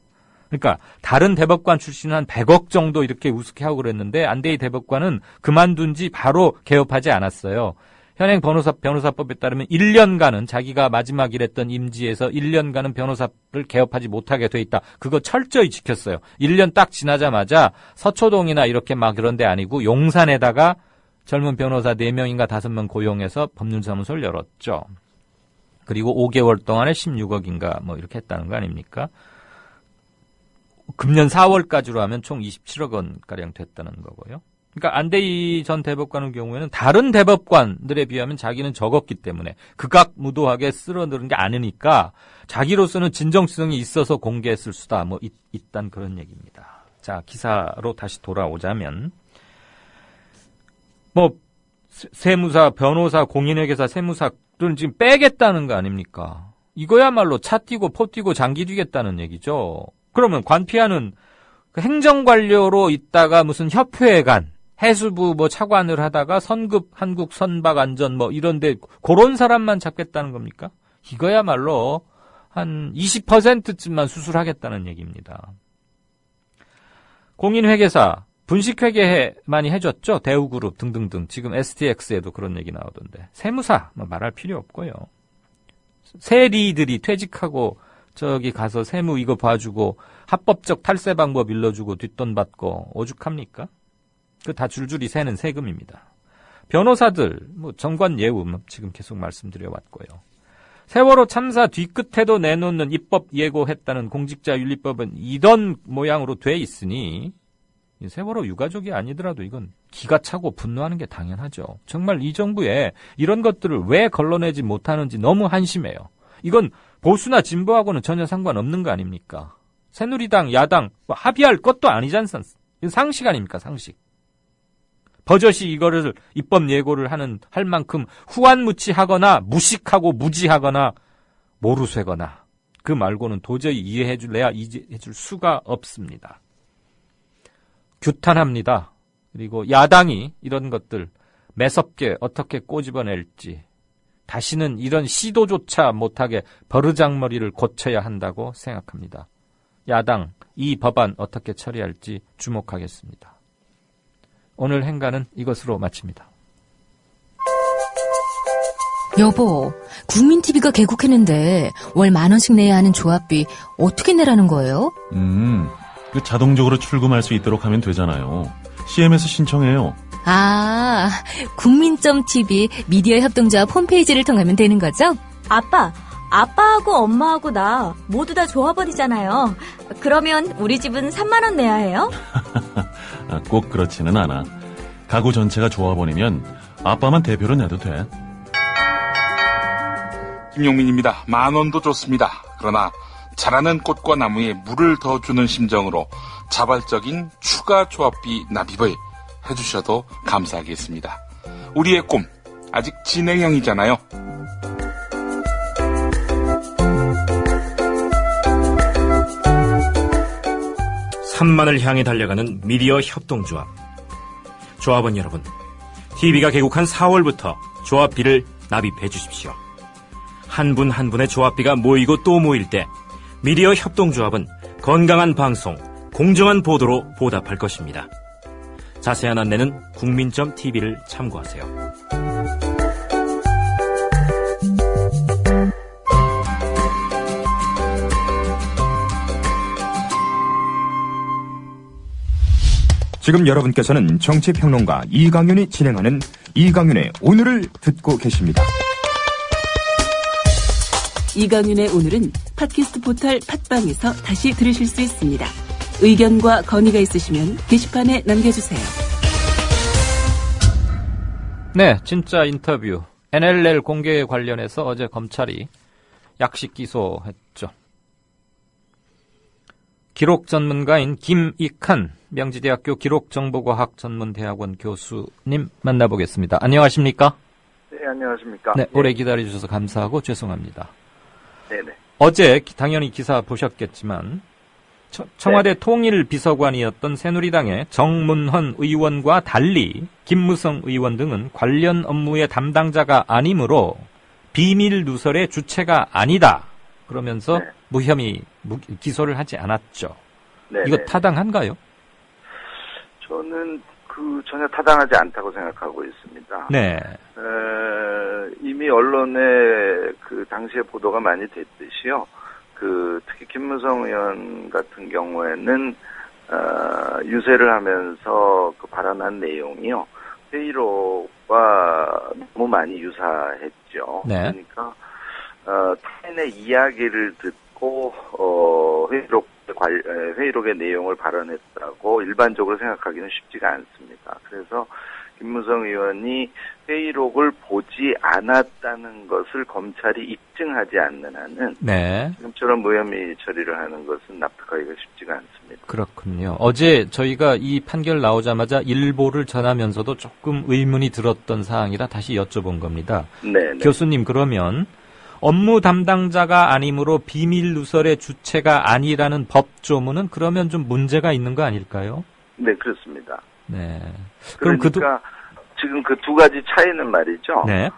그러니까 다른 대법관 출신은 한 100억 정도 이렇게 우습게 하고 그랬는데 안대희 대법관은 그만둔 지 바로 개업하지 않았어요. 현행 변호사법에 따르면 1년간은 자기가 마지막 일했던 임지에서 1년간은 변호사를 개업하지 못하게 돼 있다. 그거 철저히 지켰어요. 1년 딱 지나자마자 서초동이나 이렇게 막 그런 데 아니고 용산에다가 젊은 변호사 4명인가 5명 고용해서 법률사무소를 열었죠. 그리고 5개월 동안에 16억인가 뭐 이렇게 했다는 거 아닙니까? 금년 4월까지로 하면 총 27억 원가량 됐다는 거고요. 그러니까 안대희 전 대법관의 경우에는 다른 대법관들에 비하면 자기는 적었기 때문에 극악무도하게 쓸어넣은 게 아니니까 자기로서는 진정성이 있어서 공개했을 수다. 뭐 있단 그런 얘기입니다. 자, 기사로 다시 돌아오자면 뭐 세무사, 변호사, 공인회계사, 세무사들은 지금 빼겠다는 거 아닙니까? 이거야말로 차 띄고 포 띄고 장기 뒤겠다는 얘기죠. 그러면 관피하는 행정관료로 있다가 무슨 협회에 간 해수부 뭐 차관을 하다가 선급 한국 선박 안전 뭐 이런데 그런 사람만 잡겠다는 겁니까? 이거야말로 한 20%쯤만 수술하겠다는 얘기입니다. 공인회계사 분식회계 많이 해줬죠. 대우그룹 등등등. 지금 STX에도 그런 얘기 나오던데. 세무사 뭐 말할 필요 없고요. 세리들이 퇴직하고 저기 가서 세무 이거 봐주고 합법적 탈세 방법 일러주고 뒷돈 받고 오죽합니까? 그 다 줄줄이 새는 세금입니다. 변호사들 뭐 정관 예우 지금 계속 말씀드려 왔고요. 세월호 참사 뒤끝에도 내놓는 입법 예고했다는 공직자윤리법은 이런 모양으로 돼 있으니 세월호 유가족이 아니더라도 이건 기가 차고 분노하는 게 당연하죠. 정말 이 정부에 이런 것들을 왜 걸러내지 못하는지 너무 한심해요. 이건 보수나 진보하고는 전혀 상관없는 거 아닙니까? 새누리당, 야당 뭐 합의할 것도 아니지 않습니까? 이건 상식 아닙니까? 상식. 버젓이 이거를 입법 예고를 할 만큼 후안무치하거나 무식하고 무지하거나 모르쇠거나 그 말고는 도저히 이해해줄 수가 없습니다. 규탄합니다. 그리고 야당이 이런 것들 매섭게 어떻게 꼬집어낼지 다시는 이런 시도조차 못하게 버르장머리를 고쳐야 한다고 생각합니다. 야당 이 법안 어떻게 처리할지 주목하겠습니다. 오늘 행가는 이것으로 마칩니다. 여보, 국민TV가 개국했는데 월 10,000원씩 내야 하는 조합비 어떻게 내라는 거예요? 그 자동적으로 출금할 수 있도록 하면 되잖아요. CM에서 신청해요. 국민.tv 미디어 협동조합 홈페이지를 통하면 되는 거죠? 아빠하고 엄마하고 나 모두 다 조합원이잖아요. 그러면 우리 집은 3만 원 내야 해요? 꼭 그렇지는 않아. 가구 전체가 조합원이면 아빠만 대표로 내도 돼. 김용민입니다. 10,000원도 좋습니다. 그러나 자라는 꽃과 나무에 물을 더 주는 심정으로 자발적인 추가 조합비 납입을 해주셔도 감사하겠습니다. 우리의 꿈 아직 진행형이잖아요. 3만을 향해 달려가는 미디어 협동조합. 조합원 여러분, TV가 개국한 4월부터 조합비를 납입해 주십시오. 한 분 한 분의 조합비가 모이고 또 모일 때 미디어 협동조합은 건강한 방송, 공정한 보도로 보답할 것입니다. 자세한 안내는 국민.tv를 참고하세요. 지금 여러분께서는 정치평론가 이강윤이 진행하는 이강윤의 오늘을 듣고 계십니다. 이강윤의 오늘은 팟캐스트 포털 팟빵에서 다시 들으실 수 있습니다. 의견과 건의가 있으시면 게시판에 남겨주세요. 네, 진짜 인터뷰. NLL 공개에 관련해서 어제 검찰이 약식 기소했죠. 기록 전문가인 김익한 명지대학교 기록정보과학 전문대학원 교수님 만나보겠습니다. 안녕하십니까? 네, 안녕하십니까? 네, 오래 기다려주셔서 감사하고 죄송합니다. 네네. 어제 당연히 기사 보셨겠지만 청와대 통일비서관이었던 새누리당의 정문헌 의원과 달리 김무성 의원 등은 관련 업무의 담당자가 아니므로 비밀 누설의 주체가 아니다. 그러면서 무혐의 기소를 하지 않았죠. 네네. 이거 타당한가요? 저는 전혀 타당하지 않다고 생각하고 있습니다. 네. 이미 언론에 당시에 보도가 많이 됐듯이요. 특히 김무성 의원 같은 경우에는 유세를 하면서 발언한 내용이요. 회의록과 너무 많이 유사했죠. 네. 그러니까 타인의 이야기를 듣고 회의록의 내용을 발언했다고 일반적으로 생각하기는 쉽지가 않습니다. 그래서 김무성 의원이 회의록을 보지 않았다는 것을 검찰이 입증하지 않는 한은 지금처럼 무혐의 처리를 하는 것은 납득하기가 쉽지가 않습니다. 그렇군요. 어제 저희가 이 판결 나오자마자 일보를 전하면서도 조금 의문이 들었던 사항이라 다시 여쭤본 겁니다. 네. 교수님, 그러면 업무 담당자가 아니므로 비밀 누설의 주체가 아니라는 법조문은 그러면 좀 문제가 있는 거 아닐까요? 네, 그렇습니다. 네. 그러니까 지금 그 두 가지 차이는 말이죠. 네.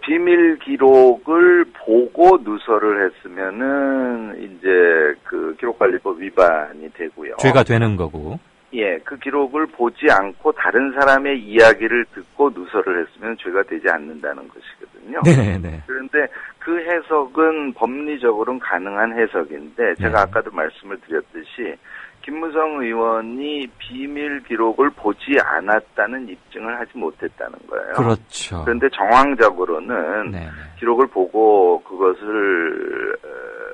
비밀 기록을 보고 누설을 했으면은 이제 기록관리법 위반이 되고요. 죄가 되는 거고. 예, 그 기록을 보지 않고 다른 사람의 이야기를 듣고 누설을 했으면 죄가 되지 않는다는 것이거든요. 네. 그런데 그 해석은 법리적으로는 가능한 해석인데 제가 아까도 말씀을 드렸듯이 김무성 의원이 비밀 기록을 보지 않았다는 입증을 하지 못했다는 거예요. 그렇죠. 그런데 정황적으로는 기록을 보고 그것을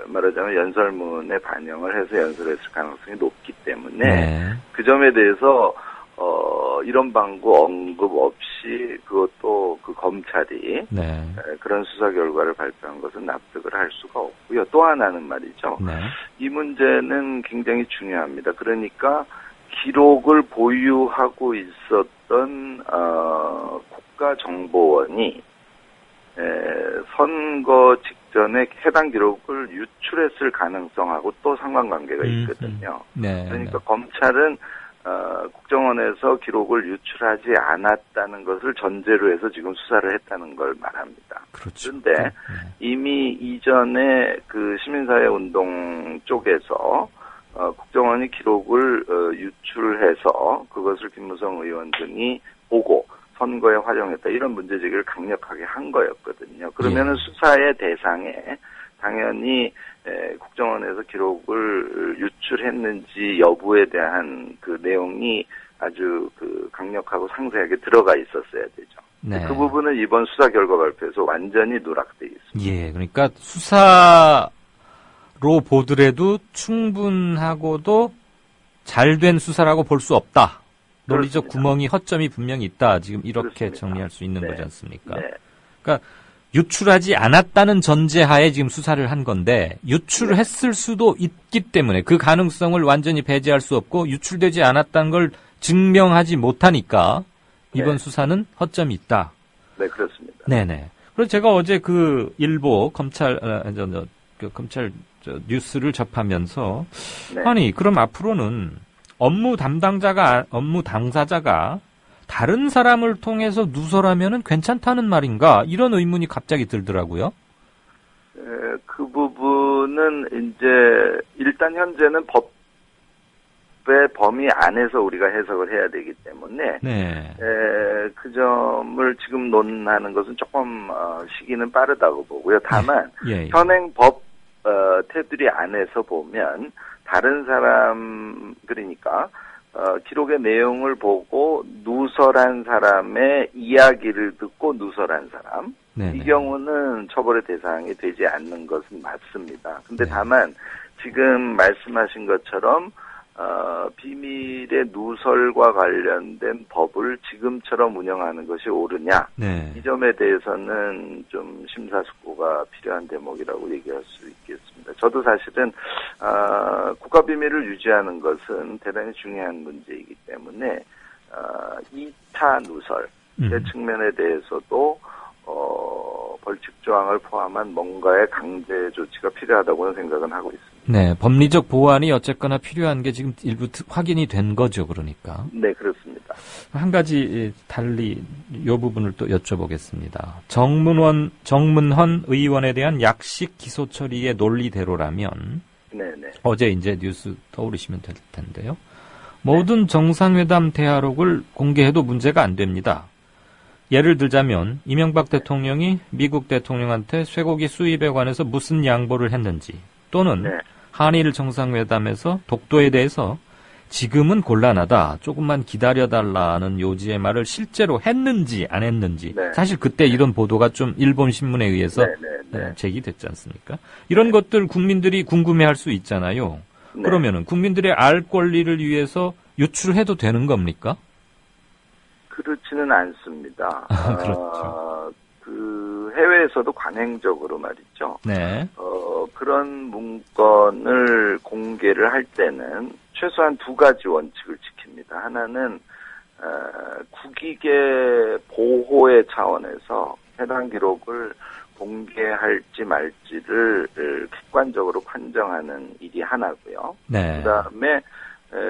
말하자면 연설문에 반영을 해서 연설했을 가능성이 높기 때문에 그 점에 대해서 이런 방구 언급 없이 그것도 검찰이 그런 수사 결과를 발표한 것은 납득을 할 수가 없고요. 또 하나는 말이죠. 이 문제는 굉장히 중요합니다. 그러니까 기록을 보유하고 있었던 국가정보원이 선거 직전에 해당 기록을 유출했을 가능성하고 또 상관관계가 있거든요. 그러니까 검찰은 국정원에서 기록을 유출하지 않았다는 것을 전제로 해서 지금 수사를 했다는 걸 말합니다. 그런데 이미 이전에 시민사회 운동 쪽에서 국정원이 기록을 유출해서 그것을 김무성 의원 등이 보고 선거에 활용했다, 이런 문제제기를 강력하게 한 거였거든요. 그러면은 수사의 대상에 당연히 국정원에서 기록을 유출했는지 여부에 대한 그 내용이 아주 강력하고 상세하게 들어가 있었어야 되죠. 그 부분은 이번 수사 결과 발표에서 완전히 누락돼 있습니다. 예, 그러니까 수사로 보더라도 충분하고도 잘된 수사라고 볼 수 없다. 논리적 구멍이, 허점이 분명히 있다. 지금 이렇게 정리할 수 있는 거지 않습니까? 그러니까 유출하지 않았다는 전제하에 지금 수사를 한 건데 유출했을 수도 있기 때문에 그 가능성을 완전히 배제할 수 없고 유출되지 않았다는 걸 증명하지 못하니까 이번 수사는 허점이 있다. 네, 그렇습니다. 네네. 그래서 제가 어제 일보 검찰 뉴스를 접하면서 아니 그럼 앞으로는 업무 당사자가 다른 사람을 통해서 누설하면은 괜찮다는 말인가? 이런 의문이 갑자기 들더라고요. 그 부분은 이제 일단 현재는 법의 범위 안에서 우리가 해석을 해야 되기 때문에 그 점을 지금 논하는 것은 조금 시기는 빠르다고 보고요. 다만 현행 법 테두리 안에서 보면 다른 사람, 그러니까 기록의 내용을 보고 누설한 사람의 이야기를 듣고 누설한 사람, 이 경우는 처벌의 대상이 되지 않는 것은 맞습니다. 근데 다만 지금 말씀하신 것처럼 비밀의 누설과 관련된 법을 지금처럼 운영하는 것이 옳으냐, 이 점에 대해서는 좀 심사숙고가 필요한 대목이라고 얘기할 수 있겠습니다. 있습니다. 저도 사실은 국가 비밀을 유지하는 것은 대단히 중요한 문제이기 때문에 2차 누설의 측면에 대해서도 벌칙 조항을 포함한 뭔가의 강제 조치가 필요하다고는 생각은 하고 있습니다. 네, 법리적 보완이 어쨌거나 필요한 게 지금 일부 확인이 된 거죠, 그러니까. 네, 그렇습니다. 한 가지 달리 이 부분을 또 여쭤보겠습니다. 정문헌 의원에 대한 약식 기소 처리의 논리대로라면, 네네. 어제 이제 뉴스 떠오르시면 될 텐데요. 모든 정상회담 대화록을 공개해도 문제가 안 됩니다. 예를 들자면 이명박 대통령이 미국 대통령한테 쇠고기 수입에 관해서 무슨 양보를 했는지, 또는 한일 정상회담에서 독도에 대해서 지금은 곤란하다, 조금만 기다려달라는 요지의 말을 실제로 했는지 안 했는지, 사실 그때 이런 보도가 좀 일본 신문에 의해서 제기됐지 않습니까? 이런 것들 국민들이 궁금해할 수 있잖아요. 그러면은 국민들의 알 권리를 위해서 유출해도 되는 겁니까? 그렇지는 않습니다. 그렇죠. 해외에서도 관행적으로 말이죠. 네. 그런 문건을 공개를 할 때는 최소한 두 가지 원칙을 지킵니다. 하나는 국익의 보호의 차원에서 해당 기록을 공개할지 말지를 객관적으로 판정하는 일이 하나고요. 네. 그다음에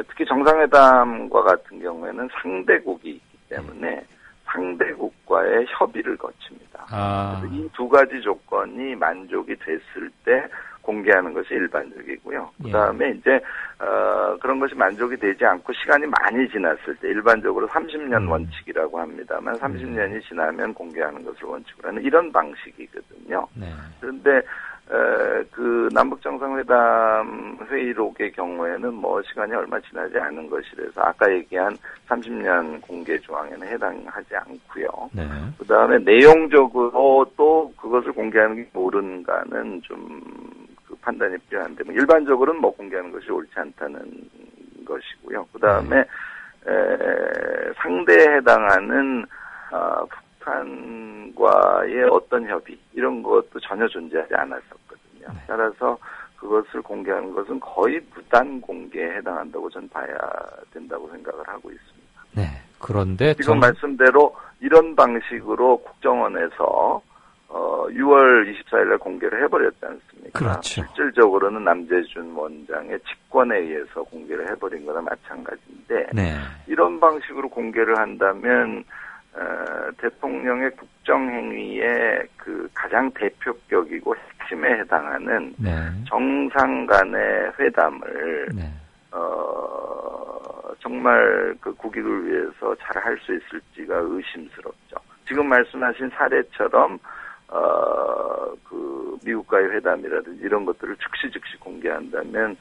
특히 정상회담과 같은 경우에는 상대국이 있기 때문에 상대국과의 협의를 거칩니다. 그래서 이 두 가지 조건이 만족이 됐을 때 공개하는 것이 일반적이고요. 그다음에 이제 그런 것이 만족이 되지 않고 시간이 많이 지났을 때 일반적으로 30년 원칙이라고 합니다만 30년이 지나면 공개하는 것을 원칙으로 하는 이런 방식이거든요. 그런데 그 남북정상회담 회의록의 경우에는 뭐 시간이 얼마 지나지 않은 것이라서 아까 얘기한 30년 공개 조항에는 해당하지 않고요. 그 다음에 내용적으로 또 그것을 공개하는 게 옳은가는 좀 그 판단이 필요한데 뭐 일반적으로는 뭐 공개하는 것이 옳지 않다는 것이고요. 그 다음에 상대에 해당하는 북한과의 어떤 협의 이런 것도 전혀 존재하지 않았었거든요. 따라서 그것을 공개하는 것은 거의 무단 공개에 해당한다고 저는 봐야 된다고 생각을 하고 있습니다. 네. 그런데 지금 말씀대로 이런 방식으로 국정원에서 6월 24일에 공개를 해버렸지 않습니까? 그렇죠. 실질적으로는 남재준 원장의 직권에 의해서 공개를 해버린 거나 마찬가지인데 이런 방식으로 공개를 한다면 대통령의 국정행위의 그 가장 대표격이고 핵심에 해당하는 정상 간의 회담을 정말 그 국익을 위해서 잘 할 수 있을지가 의심스럽죠. 지금 말씀하신 사례처럼 그 미국과의 회담이라든지 이런 것들을 즉시 공개한다면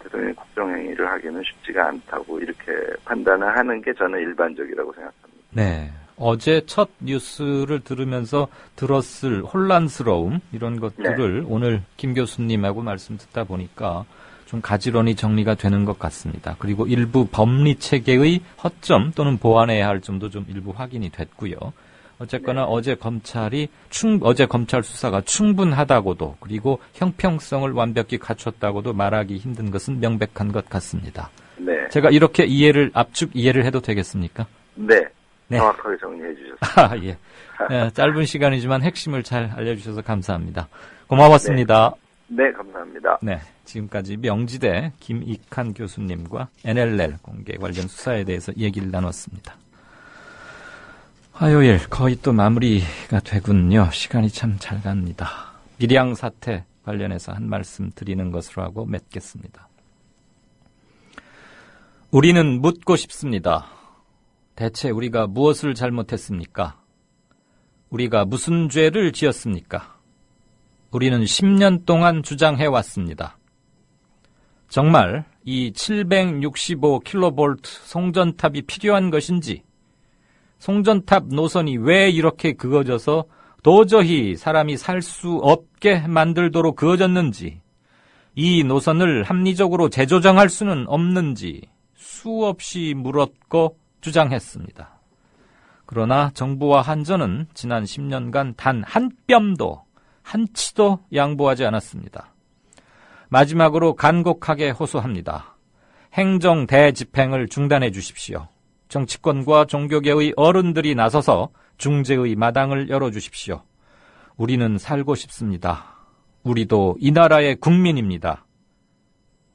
대통령이 국정행위를 하기는 쉽지가 않다고 이렇게 판단을 하는 게 저는 일반적이라고 생각합니다. 네. 어제 첫 뉴스를 들으면서 들었을 혼란스러움 이런 것들을 오늘 김 교수님하고 말씀 듣다 보니까 좀 가지런히 정리가 되는 것 같습니다. 그리고 일부 법리 체계의 허점 또는 보완해야 할 점도 좀 일부 확인이 됐고요. 어쨌거나 어제 검찰 수사가 충분하다고도 그리고 형평성을 완벽히 갖췄다고도 말하기 힘든 것은 명백한 것 같습니다. 제가 이렇게 압축 이해를 해도 되겠습니까? 네. 정확하게 정리해 주셨습니다. 예. 짧은 시간이지만 핵심을 잘 알려주셔서 감사합니다. 고마웠습니다. 네, 감사합니다. 네, 지금까지 명지대 김익한 교수님과 NLL 공개 관련 수사에 대해서 얘기를 나눴습니다. 화요일 거의 또 마무리가 되군요. 시간이 참 잘 갑니다. 밀양 사태 관련해서 한 말씀 드리는 것으로 하고 맺겠습니다. 우리는 묻고 싶습니다. 대체 우리가 무엇을 잘못했습니까? 우리가 무슨 죄를 지었습니까? 우리는 10년 동안 주장해왔습니다. 정말 이 765kV 송전탑이 필요한 것인지, 송전탑 노선이 왜 이렇게 그어져서 도저히 사람이 살 수 없게 만들도록 그어졌는지, 이 노선을 합리적으로 재조정할 수는 없는지 수없이 물었고 주장했습니다. 그러나 정부와 한전은 지난 10년간 단 한 뼘도, 한 치도 양보하지 않았습니다. 마지막으로 간곡하게 호소합니다. 행정 대집행을 중단해 주십시오. 정치권과 종교계의 어른들이 나서서 중재의 마당을 열어주십시오. 우리는 살고 싶습니다. 우리도 이 나라의 국민입니다.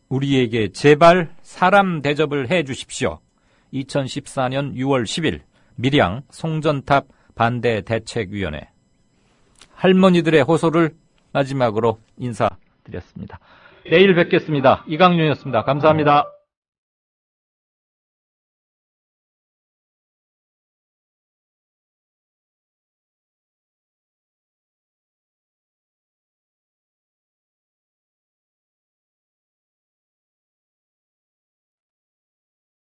우리에게 제발 사람 대접을 해 주십시오. 2014년 6월 10일 밀양 송전탑 반대대책위원회. 할머니들의 호소를 마지막으로 인사드렸습니다. 내일 뵙겠습니다. 이강윤이었습니다. 감사합니다.